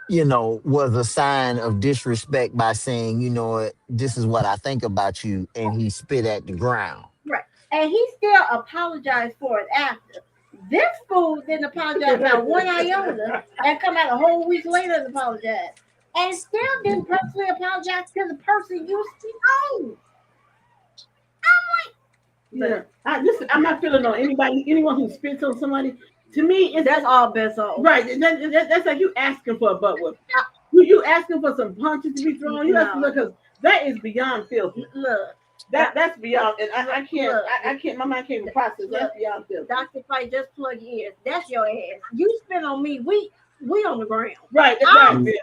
was a sign of disrespect by saying, you know what, this is what I think about you, and he spit at the ground. Right. And he still apologized for it after. This fool didn't apologize about one iota and come out a whole week later and apologize. And still didn't personally apologize to the person you speak on. Yeah, I'm not feeling on anyone who spits on somebody. To me, that's all best off. Right. That's like you asking for a butt whip. You asking for some punches to be thrown. You asking because that is beyond filthy. Look. That's beyond, and I can't. My mind can't even process. That's beyond filthy. Dr. Fight, just plug your ears. That's your ass. You spit on me. We on the ground. Right. Right.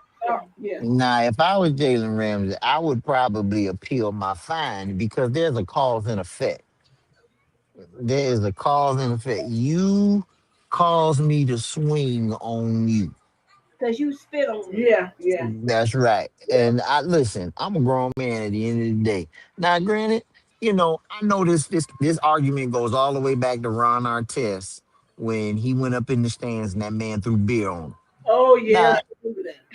Yeah. Now, if I was Jalen Ramsey, I would probably appeal my fine because there's a cause and effect. There is a cause and effect. You caused me to swing on you. Because you spit on me. Yeah. That's right. And listen, I'm a grown man at the end of the day. Now, granted, I know this argument goes all the way back to Ron Artest when he went up in the stands and that man threw beer on him. Oh, yeah.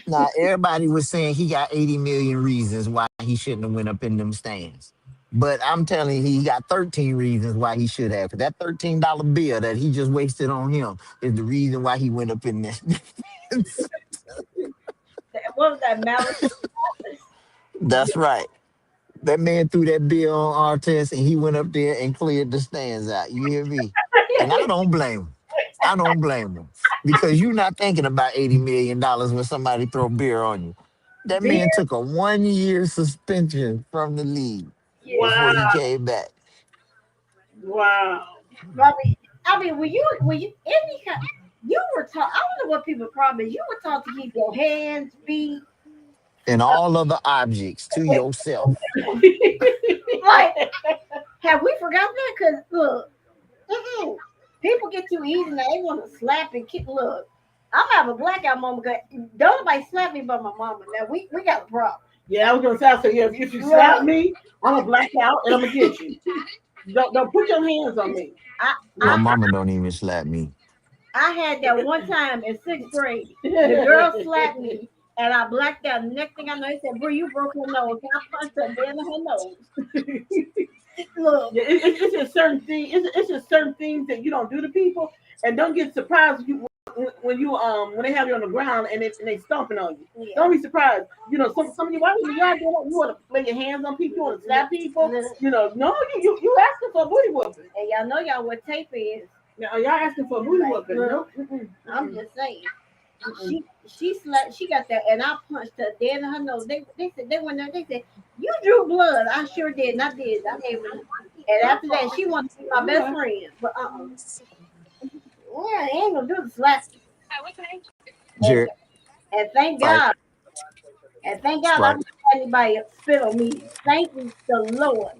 Now, everybody was saying he got 80 million reasons why he shouldn't have went up in them stands. But I'm telling you, he got 13 reasons why he should have. That $13 bill that he just wasted on him is the reason why he went up in there. What was that, malice? That's right. That man threw that bill on Artest and he went up there and cleared the stands out. You hear me? And I don't blame him. I don't blame him. Because you're not thinking about $80 million when somebody throw beer on you. That man took a 1-year suspension from the league before he came back. Wow. I mean, when you you were taught, I don't know what people's problem is. You were taught to keep your hands, feet, and all other objects to yourself. Like, have we forgotten that? Because look, people get too easy now. They want to slap and kick. Look, I'm having a blackout moment because don't nobody slap me but my mama. Now we got a problem. Yeah, I was gonna say, so yeah, if you slap me, I'm gonna black out and I'm gonna get you. Don't put your hands on me. My mama don't even slap me. I had that one time in 6th grade. The girl slapped me and I blacked out. The next thing I know, he said, "Bro, you broke your nose." And I punched her dead in her nose. Look, yeah, it's just certain things. It's just certain things that you don't do to people, and don't get surprised when they have you on the ground and they stomping on you. Yeah. Don't be surprised. Some of you, why would you want to lay your hands on people, you want to slap people? No, you asking for a booty whooping. And y'all know y'all what tape is. Now, y'all asking for a booty whooping? No, I'm just saying. She slapped. She got that, and I punched her dead in her nose. They said they went there. They said you drew blood. I sure did. And I did. I gave her. And after that, she wanted to be my best friend. But well, I ain't gonna do the slap. Sure. And thank God. And thank God I don't have anybody spit on me. Thank you, the Lord.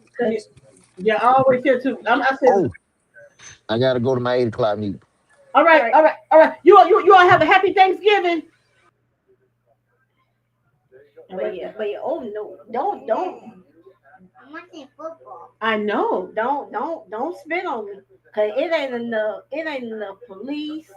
Yeah, I always said too. I said. I gotta go to my 8 o'clock meeting. All right. You all have a happy Thanksgiving. But yeah. Oh no, don't. I'm watching football. I know. Don't spit on me, cause it ain't enough. It ain't enough police.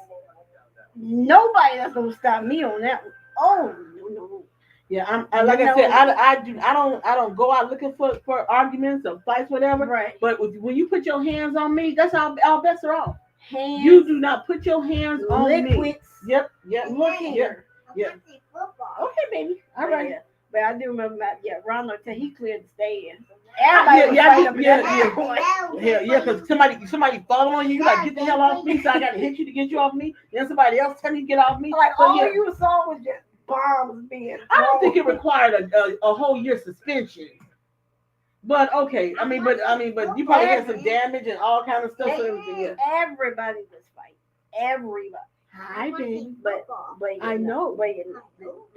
Nobody that's gonna stop me on that one. Oh no. Yeah, like I said, I don't go out looking for arguments or fights, whatever. Right. But when you put your hands on me, that's all bets are off. Hands. You do not put your hands on me. Liquids. Yep. Look here. Yeah. Okay, baby. All right. Yeah. But I do remember Ronald said he cleared the stand. Yeah, because somebody falling on you, you like, get the hell off me, so I got to hit you to get you off me. Then somebody else telling you to get off me. Like, you saw was just bombs being. I don't think it required a whole year suspension. But okay, but you probably had some damage and all kind of stuff. Everybody was fighting. Everybody. Hi, baby. But I know. But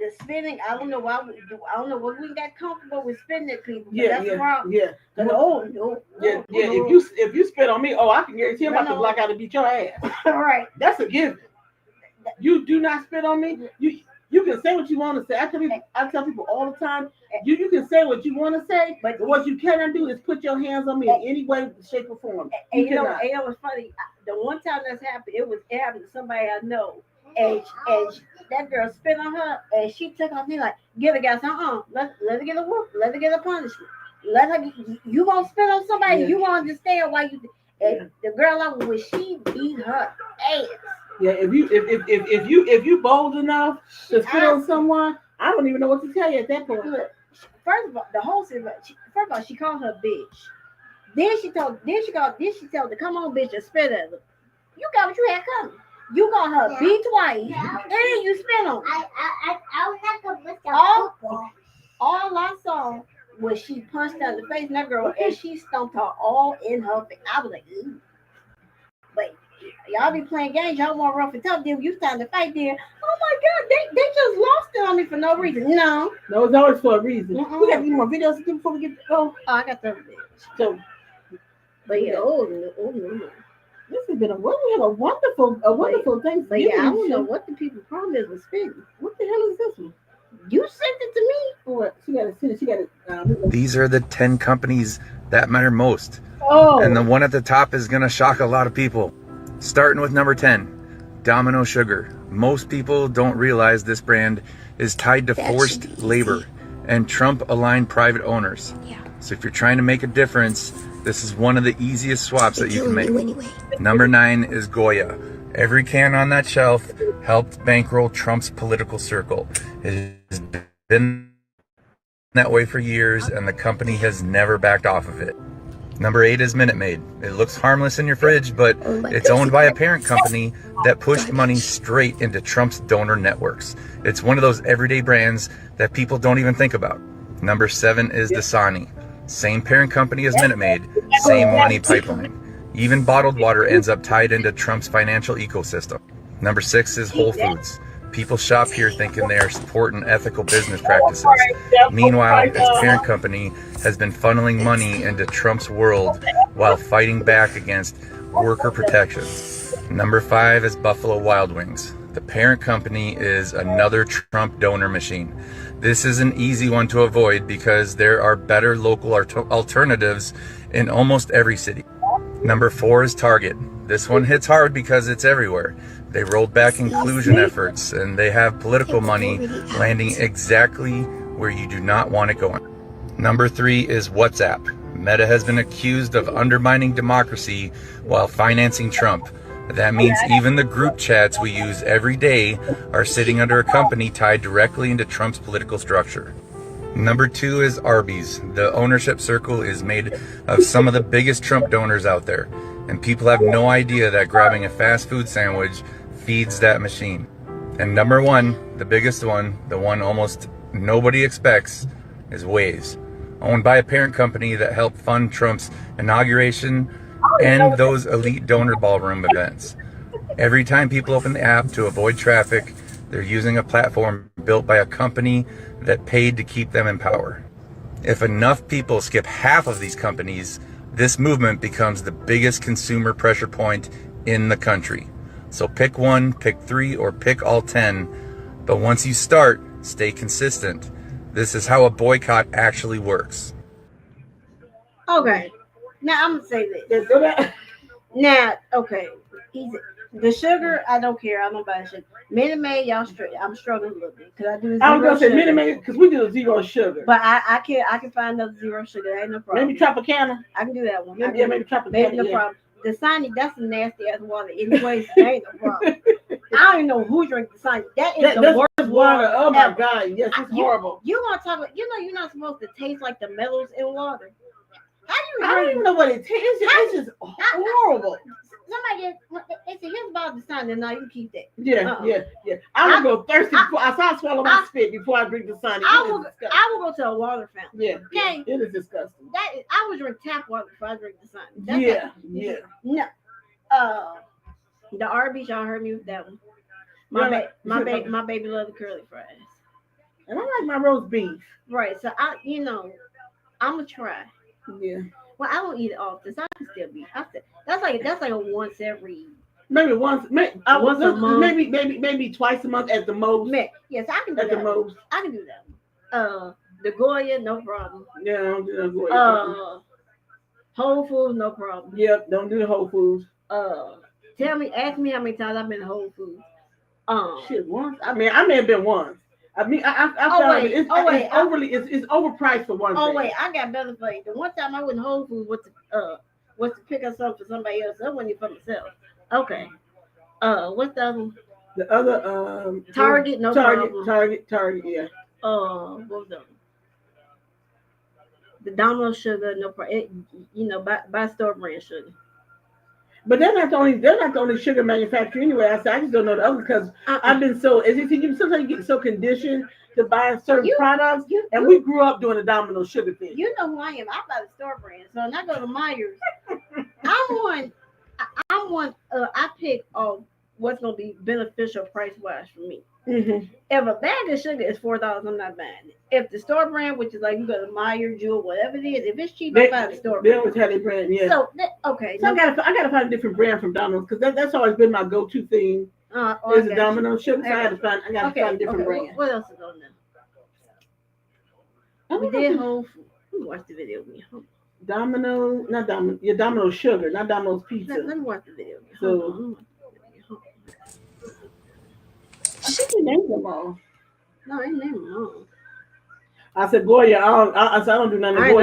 the spinning, I don't know why. I don't know what we got comfortable with spinning people. Yeah. No. If you spit on me, I can guarantee I'm about to black out and beat your ass. All right. That's a given. You do not spit on me. You can say what you want to say. I tell people all the time, you can say what you want to say, but what you cannot do is put your hands on me in any way, shape, or form. And you know what's funny? The one time that's happened, it happened to somebody I know, and that girl spit on her, and she took off me like, give it, guys, let her get a whoop, let her get a punishment, let her. You gonna spit on somebody? Yeah. You gonna understand why you? And the girl when she beat her ass. Yeah, if you bold enough to spit on someone, I don't even know what to tell you at that point. Look, first of all, the whole situation. First of all, she called her bitch. Then she told her, come on, bitch, and spit at her. You got what you had coming. You got her beat twice, and you spit on her. I was not gonna miss that. All I saw was she punched her in the face, and that girl, and she stomped her all in her face. I was like, ooh. But y'all be playing games. Y'all want rough and tough. Then you starting to fight there. Oh my God, they just lost it on me for no reason. No, it's always for a reason. We got any more videos to do before we get to go. Oh, I got 30 minutes. So, but yeah, this has been a wonderful thing. But yeah, I don't know what the people problem is with spitting. What the hell is this one? You sent it to me. What? She got to send it. She got it. These are the 10 companies that matter most. Oh. And the one at the top is going to shock a lot of people. Starting with number 10, Domino Sugar. Most people don't realize this brand is tied to forced labor and Trump-aligned private owners. Yeah. So if you're trying to make a difference, this is one of the easiest swaps that you can make. Number 9 is Goya. Every can on that shelf helped bankroll Trump's political circle. It has been that way for years, and the company has never backed off of it. Number 8 is Minute Maid. It looks harmless in your fridge, but it's owned by a parent company that pushed money straight into Trump's donor networks. It's one of those everyday brands that people don't even think about. Number 7 is Dasani. Same parent company as Minute Maid, same money pipeline. Even bottled water ends up tied into Trump's financial ecosystem. Number 6 is Whole Foods. People shop here thinking they are supporting ethical business practices. Meanwhile, its parent company has been funneling money into Trump's world while fighting back against worker protections. Number 5 is Buffalo Wild Wings. The parent company is another Trump donor machine. This is an easy one to avoid because there are better local alternatives in almost every city. Number 4 is Target. This one hits hard because it's everywhere. They rolled back inclusion efforts and they have political money landing exactly where you do not want it going. Number 3 is WhatsApp. Meta has been accused of undermining democracy while financing Trump. That means even the group chats we use every day are sitting under a company tied directly into Trump's political structure. Number 2 is Arby's. The ownership circle is made of some of the biggest Trump donors out there, and people have no idea that grabbing a fast food sandwich feeds that machine. And number 1, the biggest one, the one almost nobody expects, is Waze, owned by a parent company that helped fund Trump's inauguration and those elite donor ballroom events. Every time people open the app to avoid traffic, they're using a platform built by a company that paid to keep them in power. If enough people skip half of these companies, this movement becomes the biggest consumer pressure point in the country. So pick 1, pick 3, or pick all 10. But once you start, stay consistent. This is how a boycott actually works. Okay. Now I'm gonna say this. Now, okay. The sugar, I don't care. I don't buy sugar. Minute Maid, I'm struggling a little bit because I do. I was gonna say Minute Maid because we do 0 sugar. But I can find another 0 sugar. Ain't no problem. Maybe Tropicana. I can do that one. Yeah, maybe Tropicana. Maybe no problem. The Dasani, that's a nasty ass water. Anyways, ain't no problem. I don't even know who drinks Dasani. That's the worst water. Oh my God! Yes, it's horrible. You want to talk about? You're not supposed to taste like the metals in water. How do you I don't even know what it tastes. It's just horrible. Somebody get, they say, here's about the sun, and now you keep that. Yeah. I will go thirsty before I swallow my spit before I drink the sun. I will go to a water fountain. Yeah. Okay. It is disgusting. I would drink tap water before I drink the sun. Yeah. No. The Arby's, y'all heard me with that one. My baby love the curly fries. And I like my roast beef. Right. So I'm gonna try. Yeah. Well, I don't eat it often, so I can still be. That's like a once every. Maybe once a month. Maybe twice a month at the most. Yes, I can do at that. the most. I can do that. The Goya, no problem. Yeah, I don't do the Goya. Whole Foods, no problem. Yep, don't do the Whole Foods. Ask me how many times I've been to Whole Foods. Shit, once. I mean, I may have been once. I mean, I found it's overpriced for one thing. Oh wait, I got better for you. The one time I went to Whole Foods was to pick up something for somebody else. That wasn't for myself. Okay. What's the other one? The other Target, no problem. Target, yeah. What was the other? The Domino sugar, no problem. Buy store brand sugar. But they're not the only sugar manufacturer anyway. I just don't know the others because I've been sometimes you get so conditioned to buy certain products, and we grew up doing the Domino sugar thing. You know who I am. I buy the store brand. So when I go to Myers, I pick what's gonna be beneficial price wise for me. Mm-hmm. If a bag of sugar is $4, I'm not buying it. If the store brand, which is like you go to Meyer, Jewel, whatever it is, if it's cheap, I buy the store brand. They always have their brand, yeah. So okay, so I gotta find a different brand from Domino's because that's always been my go-to thing. Is the Domino sugar? So I gotta find a different brand. What else is on there? We did Whole Foods. We watched the video. Domino sugar, not Domino's pizza. Let me watch the video. So. I think you named them all. No, I didn't name them all. I said Goya. I don't do nothing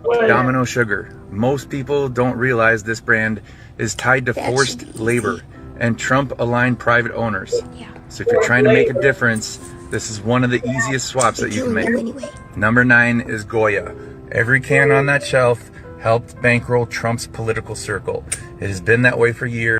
Goya. Domino sugar. Most people don't realize this brand is tied to forced labor and Trump-aligned private owners. So if you're trying to make a difference, this is one of the easiest swaps that you can make. Number 9 is Goya. Every can on that shelf helped bankroll Trump's political circle. It has been that way for years.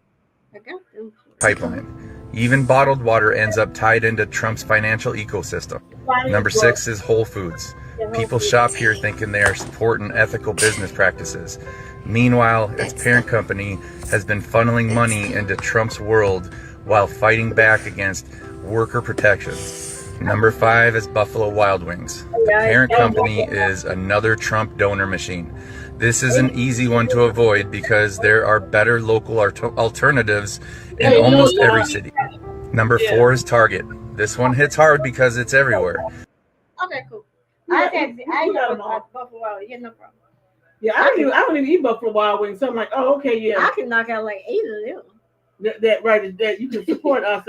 Pipeline. Even bottled water ends up tied into Trump's financial ecosystem. Number 6 is Whole Foods. People shop here thinking they are supporting ethical business practices. Meanwhile, its parent company has been funneling money into Trump's world while fighting back against worker protections. Number 5 is Buffalo Wild Wings. The parent company is another Trump donor machine. This is an easy one to avoid because there are better local alternatives in almost every city. Number 4 is Target. This one hits hard because it's everywhere. Okay, cool. I know Buffalo Wild Wings. Yeah, no problem. Yeah, I don't even eat Buffalo Wild Wings. So I'm like, oh, okay, yeah. I can knock out like 8 of them. That you can support us.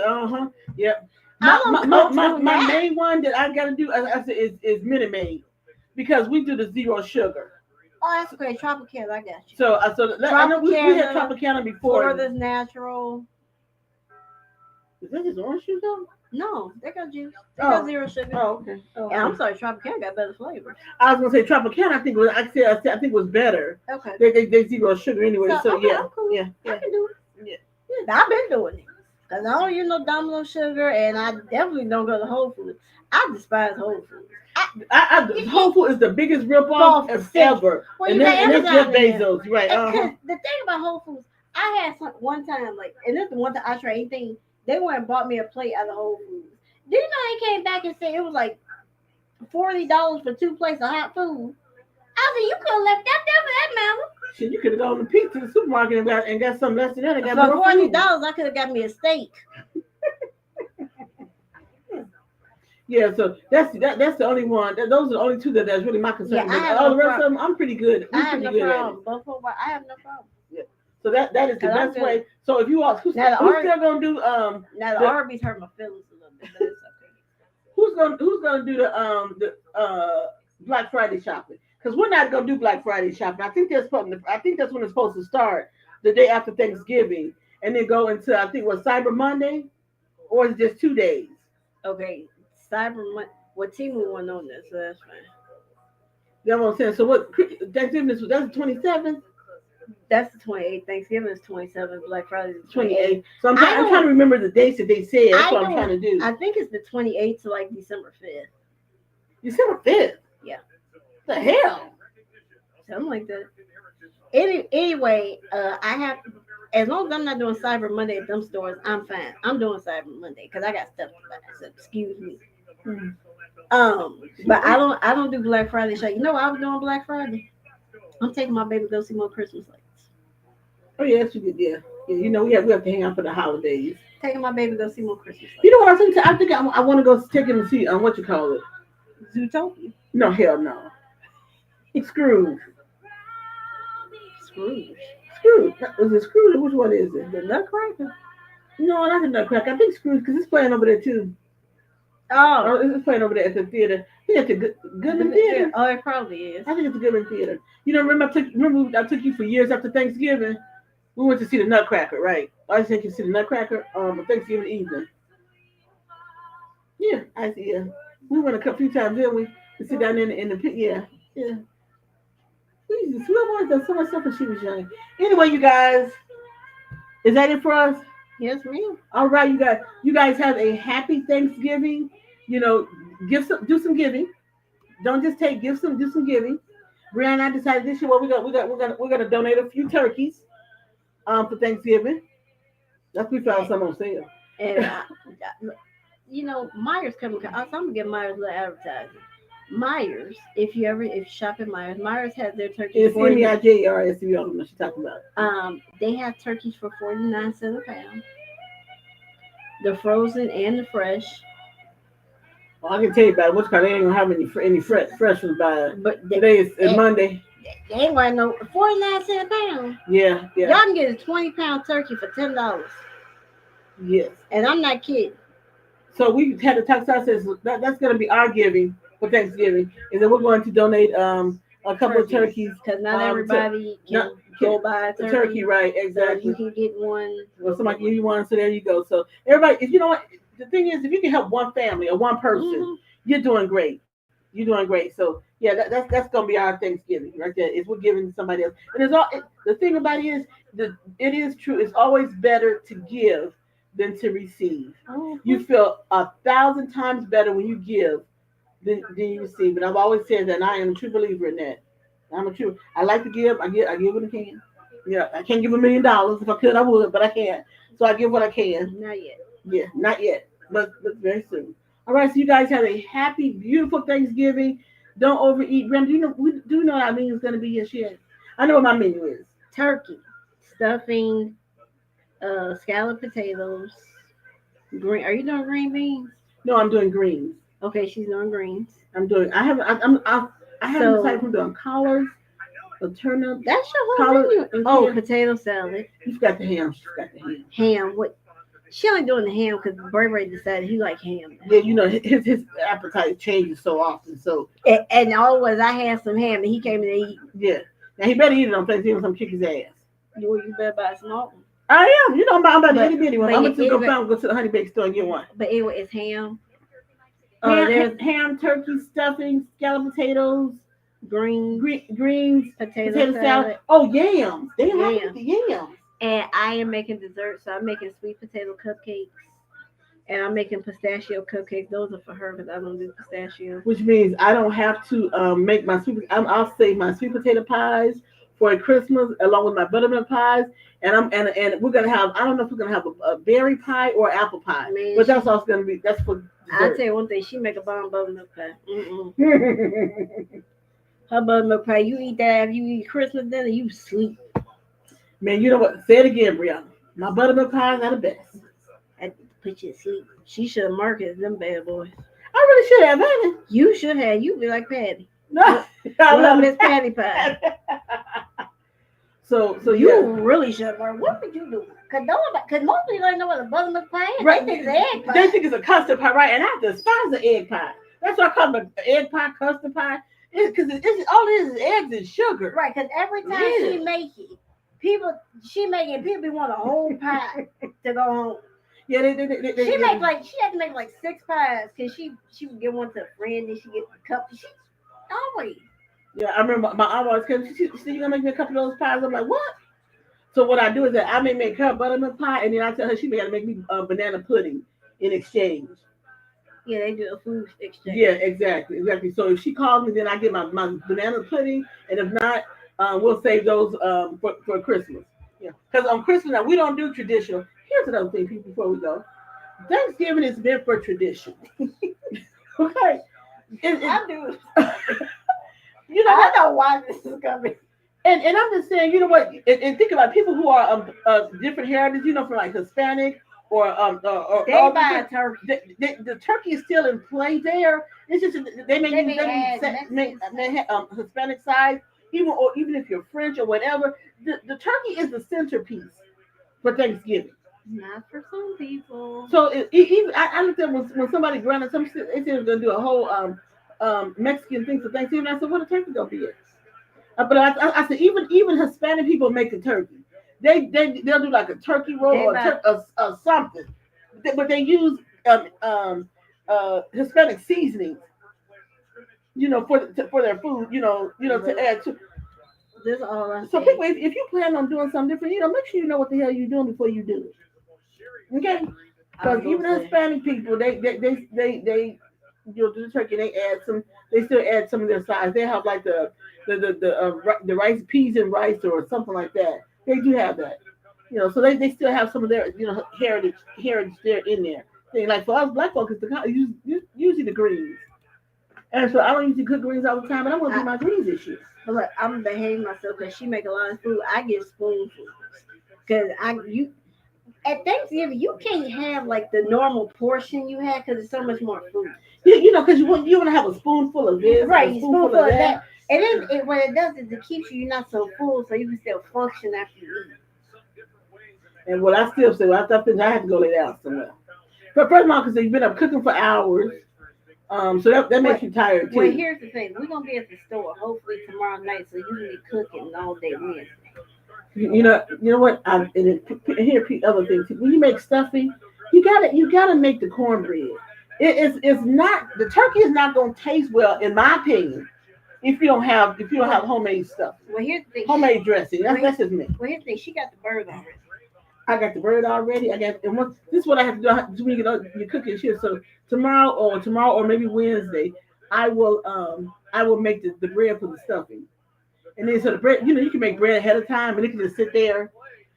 Yep. My main one that I gotta do, I said, is Minute Maid because we do the zero sugar. Oh, that's okay. Tropicana, I got you. So I know we had Tropicana before. Florida's natural. Is that just orange juice though? No, they got juice. They got zero sugar. Oh, okay. Oh, and I'm sorry, Tropicana got better flavor. I was gonna say Tropicana. I think was better. Okay. They zero sugar anyway. So okay, yeah, cool. yeah, I can do it. Yeah, I've been doing it because I don't use no Domino sugar, and I definitely don't go to Whole Foods. I despise Whole Foods. Whole Foods is the biggest ripoff ever. Well, and it's Jeff Bezos, right? The thing about Whole Foods, I had one time, and this is the one time I tried anything. They went and bought me a plate out of Whole Foods. Do you know they came back and said it was like $40 for 2 plates of hot food? I said, you could have left that there for that matter. Shit, you could have gone to pizza to the supermarket and got something less than that. For $40, I could have got me a steak. Yeah, so that's the only one. Those are the only two that's really my concern. All the rest of them, I'm pretty good. I have no problem. I have no problem. Yeah. So that is the best way. So if you all, who's still gonna do now the Arby's hurt my feelings a little bit, but it's okay. Who's gonna do the Black Friday shopping? Because we're not gonna do Black Friday shopping. I think that's when it's supposed to start, the day after Thanksgiving, and then go into Cyber Monday, or is it just 2 days? Okay, Cyber Monday. Well, Timu went on this, so that's fine. You know what I'm saying? So what? Thanksgiving is that's the 27th. That's the 28th. Thanksgiving is 27th. Black Friday is 28th. So I'm trying to remember the dates that they said. That's what I'm trying to do. I think it's the 28th to like December 5th. December 5th. Yeah. The hell. Something like that. Anyway, I have, as long as I'm not doing Cyber Monday at them stores, I'm fine. I'm doing Cyber Monday because I got stuff to buy. So excuse me. But I don't do Black Friday shop. You know what I was doing Black Friday? I'm taking my baby to go see more Christmas lights. Oh yeah, that's good. Yeah. You know we have to hang out for the holidays. Taking my baby to go see more Christmas lights. You know what I think? I think I want to go take him to see what you call it. Zootopia. No, hell no. Scrooge. Scrooge. Was it Scrooge? Which one is it? The Nutcracker? No, not the Nutcracker. I think Scrooge because it's playing over there too. Oh, it's playing over there at the theater. I think it's the Goodman Theater. Oh, it probably is. I think it's the Goodman Theater. You know, remember I took you for years after Thanksgiving. We went to see the Nutcracker, right? I just think you see the Nutcracker Thanksgiving evening. Yeah, I see. Yeah, we went a few times, didn't we? To sit down in the pit. Yeah. Jesus, whoever done so much stuff when she was young. Anyway, you guys, is that it for us? Yes, ma'am. All right, you guys. You guys have a happy Thanksgiving. You know, do some giving. Don't just take. Do some giving. Brianna and I decided this year, well, we're gonna donate a few turkeys, for Thanksgiving. That's we found some on sale. And you know, Myers coming. I'm gonna give Myers a little advertising. Myers, if you shop at Myers has their turkeys. It's MEIJERS. You don't know what she's talking about. They have turkeys for 49 cents a pound. The frozen and the fresh. Well, I can tell you about it. What's called? They ain't gonna have any fresh ones by. But today is Monday. They ain't got no 49 cents a pound. Yeah. Y'all can get a 20-pound turkey for $10. Yes. And I'm not kidding. So we had to text us. That's going to be our giving for Thanksgiving. Is that we're going to donate a couple of turkeys because not everybody can go buy a turkey. Right? Exactly. So you can get one. Well, somebody give you one, so there you go. So everybody, if you know what the thing is, if you can help one family or one person, you're doing great. You're doing great. So yeah, that's going to be our Thanksgiving right there. Is we're giving to somebody else. And the thing about it is it is true. It's always better to give than to receive. You feel 1,000 times better when you give than you receive. And I've always said that, and I am a true believer in that. I like to give. I give what I can. Yeah, I can't give $1 million. If I could, I would, but I can't. So I give what I can. Not yet. Yeah, not yet, but very soon. All right, so you guys have a happy, beautiful Thanksgiving. Don't overeat. Brenda, we do know what our menu is going to be this year. I know what my menu is. Turkey, stuffing, scalloped potatoes, green. Are you doing green beans? No, I'm doing greens. Okay, she's doing greens. I haven't decided if I'm doing collards, a turnip. That's your whole menu. Oh, potato salad. She's got the ham. Ham. What? She only doing the ham because Bray decided he like ham. Yeah, you know his appetite changes so often. So and always I had some ham and he came in and eat. Yeah. Now he better eat it on Thanksgiving. Some kick his ass. You better buy some more. I am. You know I'm about the itty bitty one. I'm gonna just go to the honey baked store and get one. But anyway, it's ham. There's ham, turkey, stuffing, scalloped potatoes, greens, potato salad. Oh, yams. They have the yams. And I am making dessert, so I'm making sweet potato cupcakes. And I'm making pistachio cupcakes. Those are for her because I don't do pistachio. Which means I don't have to make my I'll save my sweet potato pies for Christmas along with my buttermilk pies. And we're gonna have, I don't know if we're gonna have a berry pie or apple pie. Man, but that's also gonna be, that's for dessert. I'll tell you one thing, she make a bomb buttermilk pie. Her buttermilk pie, you eat that after you eat Christmas dinner, you sleep. Man, you know what? Say it again, Brianna. My buttermilk pies are the best. I put you to sleep. She should have marketed them bad boys. I really should have, haven't you? should have. You be like Patty. No, I love Miss Patty Pie. So you really should have. What would you do? Because most people don't know what a buttermilk pie is. Right. They think it's an egg pie. They think it's a custard pie, right? And I despise the egg pie. That's why I call it an egg pie, custard pie. Because it's all it is eggs and sugar. Right, because every time she make it, people want a whole pie to go home. Yeah, she had to make like 6 pies because she would give one to a friend and she get a cup. She always. Yeah, I remember my aunt always came. She said, "You gonna make me a couple of those pies?" I'm like, "What?" So what I do is that I may make her buttermilk pie, and then I tell her she may gotta make me banana pudding in exchange. Yeah, they do a food exchange. Yeah, exactly. So if she calls me, then I get my banana pudding, and if not, we'll save those for Christmas. Yeah, because on Christmas now we don't do traditional. Here's another thing, people. Before we go, Thanksgiving is meant for tradition. Okay, I do. you know I what? know why this is coming. And I'm just saying, you know what? And think about people who are different heritage. You know, from like Hispanic or They all buy a the, turkey. the turkey is still in play there. It's just they They may add make Mexican Hispanic size, even if you're French or whatever. The turkey is the centerpiece for Thanksgiving. Not for some people. So even I looked at when somebody granted some, they said they're gonna do a whole Mexican thing for Thanksgiving. I said, what a turkey gonna be? But I said even Hispanic people make a turkey. They'll do like a turkey roll or something, but they use Hispanic seasonings, for their food, to add to. This all I So say. people, if you plan on doing something different, make sure you know what the hell you're doing before you do it. Okay, because even Hispanic people, they do the turkey. They still add some of their sides. They have like the rice, peas and rice or something like that. They do have that. So they still have some of their heritage there in there. Like for us black folks, it's usually the greens. And so I don't usually cook greens all the time, but I'm gonna do my greens this year. Look, I'm behaving myself because she make a lot of food. I get spoonfuls because at Thanksgiving you can't have like the normal portion you have because it's so much more food. Because you want to have a spoonful of this, right? A spoonful of that. And then what it does is it keeps you not so full, so you can still function after you eat. And what I still say, after I finish, I have to go lay down somewhere. But first of all, because you've been up cooking for hours, so that makes you tired too. Well, here's the thing: we're gonna be at the store hopefully tomorrow night, so you can be cooking all day Wednesday. You know what? And here, other things. When you make stuffing, you gotta make the cornbread. It's not the turkey is not gonna taste well, in my opinion, if you don't have homemade stuff. Well, here's the thing: homemade dressing. That's just me. Well, here's the thing: she got the bird already. I got the bird already. This is what I have to do when you're cooking shit. So tomorrow or maybe Wednesday, I will make the bread for the stuffing. And then so the bread, you can make bread ahead of time and it can just sit there.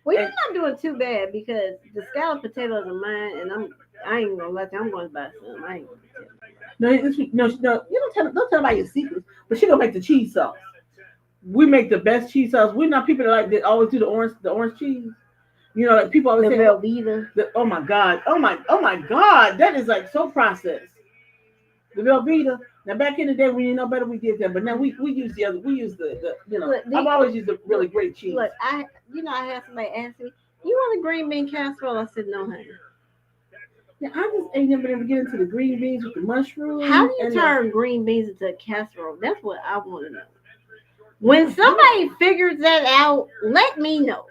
Well, you're not doing too bad because the scalloped potatoes are mine, and I ain't gonna let you. I'm going to buy some. I ain't gonna tell you. No. You don't tell about your secrets. But she gonna make the cheese sauce. We make the best cheese sauce. We're not people that always do the orange cheese. Like people always say Velveeta. Oh my god, that is like so processed. The Velveeta. Now back in the day when you know better, we did that, but now we use the other. We use the Look, I've always used the really great cheese. Look, I had somebody ask me, "You want a green bean casserole?" I said, "No, honey." Yeah, I just ain't never been to get into the green beans with the mushrooms. How do you turn green beans into a casserole? That's what I want to know. When somebody figures that out, let me know.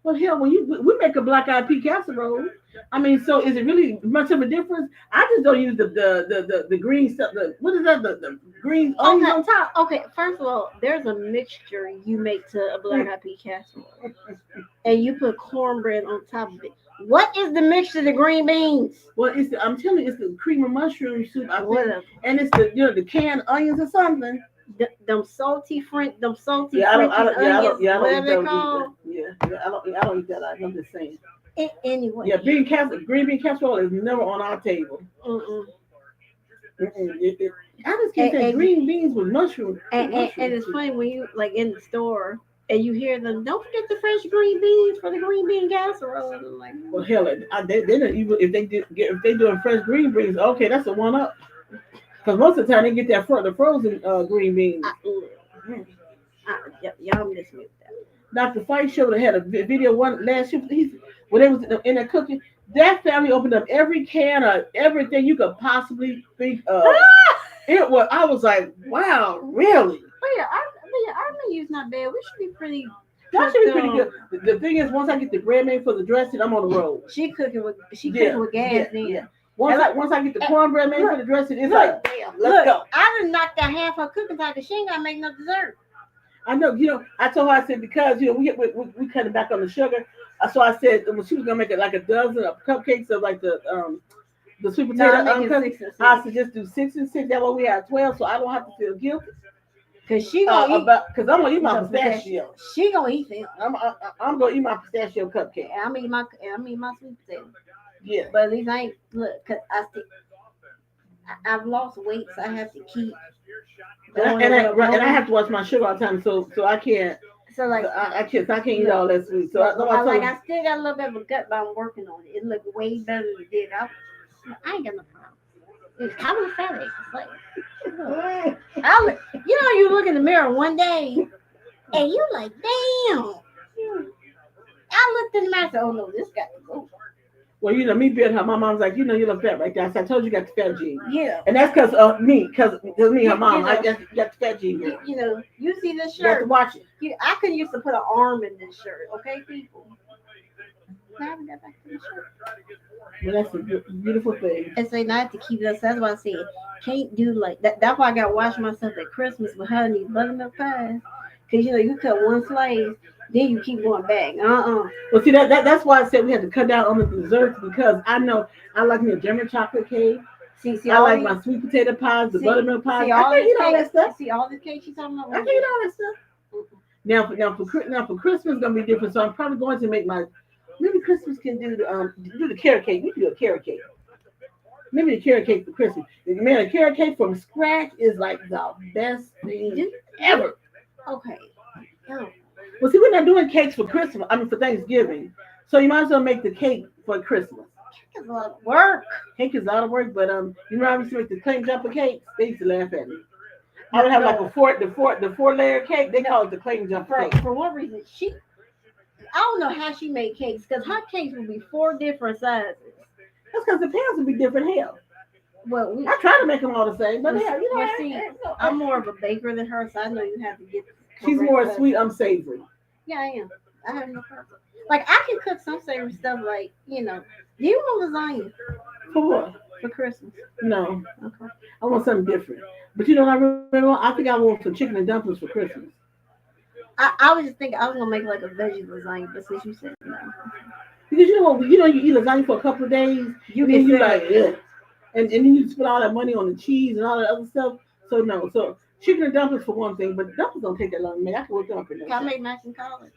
Well, hell, when we make a black eyed pea casserole, I mean, so is it really much of a difference? I just don't use the green stuff. What is that? The green onions on top. Okay, first of all, there's a mixture you make to a black eyed pea casserole, and you put cornbread on top of it. What is the mixture to green beans? Well, I'm telling you, it's the cream of mushroom soup. I think, and it's the canned onions or something. Them salty French onions, whatever they're called. I don't eat that. I'm just saying. Anyway. Yeah, green bean casserole is never on our table. I just can't say green beans with mushrooms. And it's funny when you like in the store and you hear them. Don't forget the fresh green beans for the green bean casserole. And I'm like, well, hell, they don't even if they doing fresh green beans. Okay, that's a one up. Because most of the time they get the frozen green beans. Y'all missed me with that. Dr. Fight showed had a video last year. When they was in there cooking, that family opened up every can of everything you could possibly think of. I was like, wow, really? Oh yeah, our menu's not bad. We should be pretty. That should be pretty good. The thing is, once I get the bread made for the dressing, I'm on the road. She cooking with gas then. Once I get the cornbread made for the dressing, it's like, damn, let's go. I done knocked out half her cooking time because she ain't got to make no dessert. I know, I told her, I said, because, we cut it back on the sugar. So I said, when she was going to make it like a dozen of cupcakes of like the sweet potato cookies, I said, just do 6 and 6. That way we have 12, so I don't have to feel guilty. Because she going to eat. Because I'm going to eat my pistachio. She going to eat them. I'm going to eat my pistachio cupcake. I'm going to eat my sweet potato. Yeah. But at least I ain't, look, because I've lost weight, so I have to keep. And I have to watch my sugar all the time, so I can't. So like I can't eat all that sweet. So I still got a little bit of a gut, but I'm working on it. It looked way better than it did. I ain't got no problem. It's kind of fat. It's like, you look in the mirror one day, and you like, damn. I looked in the mirror and said, oh no, this got to go. Well, me being her, my mom's like, you look fat right there. I said, I told you got the fat gene. Yeah. And that's because of me, her mom. I got the fat gene. You see this shirt. You have to watch it. I could used to put an arm in this shirt, okay, people? I haven't got back to the shirt. Well, that's a beautiful thing. And so now I have to keep this. That's why I said, can't do like that. That's why I got to watch myself at Christmas with her and these buttermilk pies. Because, you cut one slice. Then you keep going back. Well, see, that's why I said we had to cut down on the desserts, because I know I like me a German chocolate cake. See, I like my sweet potato pies, the buttermilk pies. I can't eat all that stuff. See all the cake she's talking about? I can't eat all that stuff. Now for Christmas it's gonna be different. So I'm probably going to make maybe Christmas can do the carrot cake. We can do a carrot cake. Maybe the carrot cake for Christmas. Man, a carrot cake from scratch is like the best thing ever. Okay. Oh. Well, see, we're not doing cakes for Christmas. For Thanksgiving. So you might as well make the cake for Christmas. Cake is a lot of work. Cake is a lot of work, but I used to make the claim jumper cakes. They used to laugh at me. I would have like the 4-layer cake. They call it the claim jumper cake. For one reason, I don't know how she made cakes, because her cakes would be 4 different sizes. That's because the pans would be different hell. Well, I try to make them all the same, but I'm more of a baker than her, so I know you have to get. She's more sweet. I'm savory. Yeah, I am. I have no problem. Like, I can cook some savory stuff, like, do you want lasagna? For what? For Christmas. No. Okay. I want something different. But what I really want? I think I want some chicken and dumplings for Christmas. I was just thinking I was going to make like a veggie lasagna, but since you said no. Because you eat lasagna for a couple of days, you like, ugh. And then you spend all that money on the cheese and all that other stuff. So no. So chicken and dumplings for one thing, but dumplings don't take that long to make. I can work them up in there. Can I make mac and collard?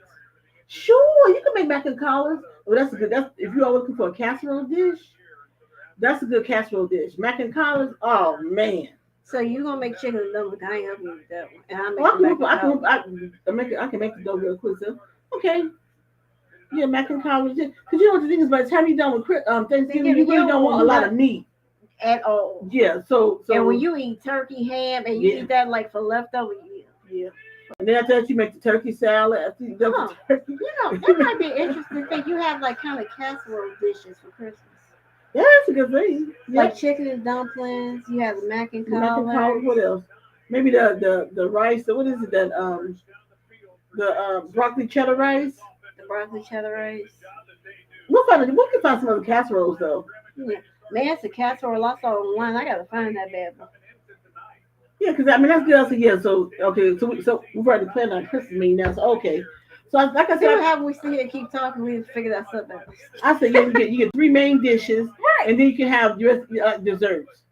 Sure, you can make mac and collard. Well, that's if you are looking for a casserole dish. That's a good casserole dish. Mac and collard. Oh man. So you gonna make chicken and dumplings? I ain't helping you with that one. And I can make the dough real quick. So okay. Yeah, mac and collard. Because what the thing is, by the time you're done with Thanksgiving, you really don't want a lot of meat. At all. Yeah, so and when you eat turkey, ham, and you eat that like for leftover, yeah. And then after that, you make the turkey salad. After you done with turkey. That might be an interesting thing. You have like kind of casserole dishes for Christmas. Yeah, that's a good thing. Yeah. Like chicken and dumplings. You have the mac and collard. Mac and collard. What else? Maybe the rice. What is it? That the broccoli cheddar rice. The broccoli cheddar rice. We can find some other casseroles though. Yeah. Man, it's a casserole I saw online. I gotta find that bad one. Yeah, because that's good. So yeah, so okay, so we've already planned on Christmas meeting now. So okay, so like I said, how we sit here and keep talking, we figure that stuff out. I said you get 3 main dishes, right, and then you can have your desserts.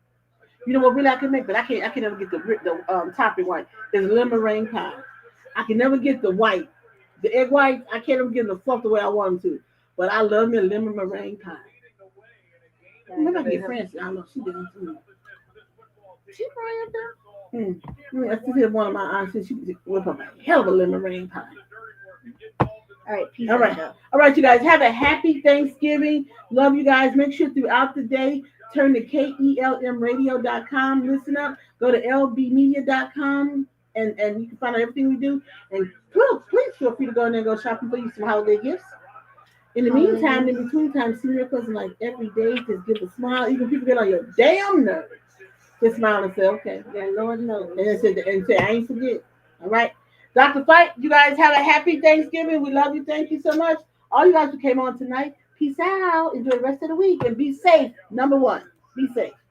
You know what really I can make, but I can't never get the topping white. Is lemon meringue pie. I can never get the white, the egg white. I can't ever get them to fluff the way I want them to. But I love me a lemon meringue pie. Maybe I can get Francis. I don't know. She did it too. She probably up there. I still hear one of my aunts said she whip up a hell of a lemon meringue pie. All right, peace. All right, you guys. Have a happy Thanksgiving. Love you guys. Make sure throughout the day, turn to KELMradio.com. Listen up. Go to LBmedia.com and you can find out everything we do. And please feel free to go in there and go shopping for you some holiday gifts. In the meantime, in between time, see your cousin like every day. Just give a smile. Even people get on your damn nerves. Just smile and say, okay, yeah, Lord knows. And say, I ain't forget. All right. Dr. Fight, you guys have a happy Thanksgiving. We love you. Thank you so much. All you guys who came on tonight, peace out. Enjoy the rest of the week and be safe. Number 1. Be safe.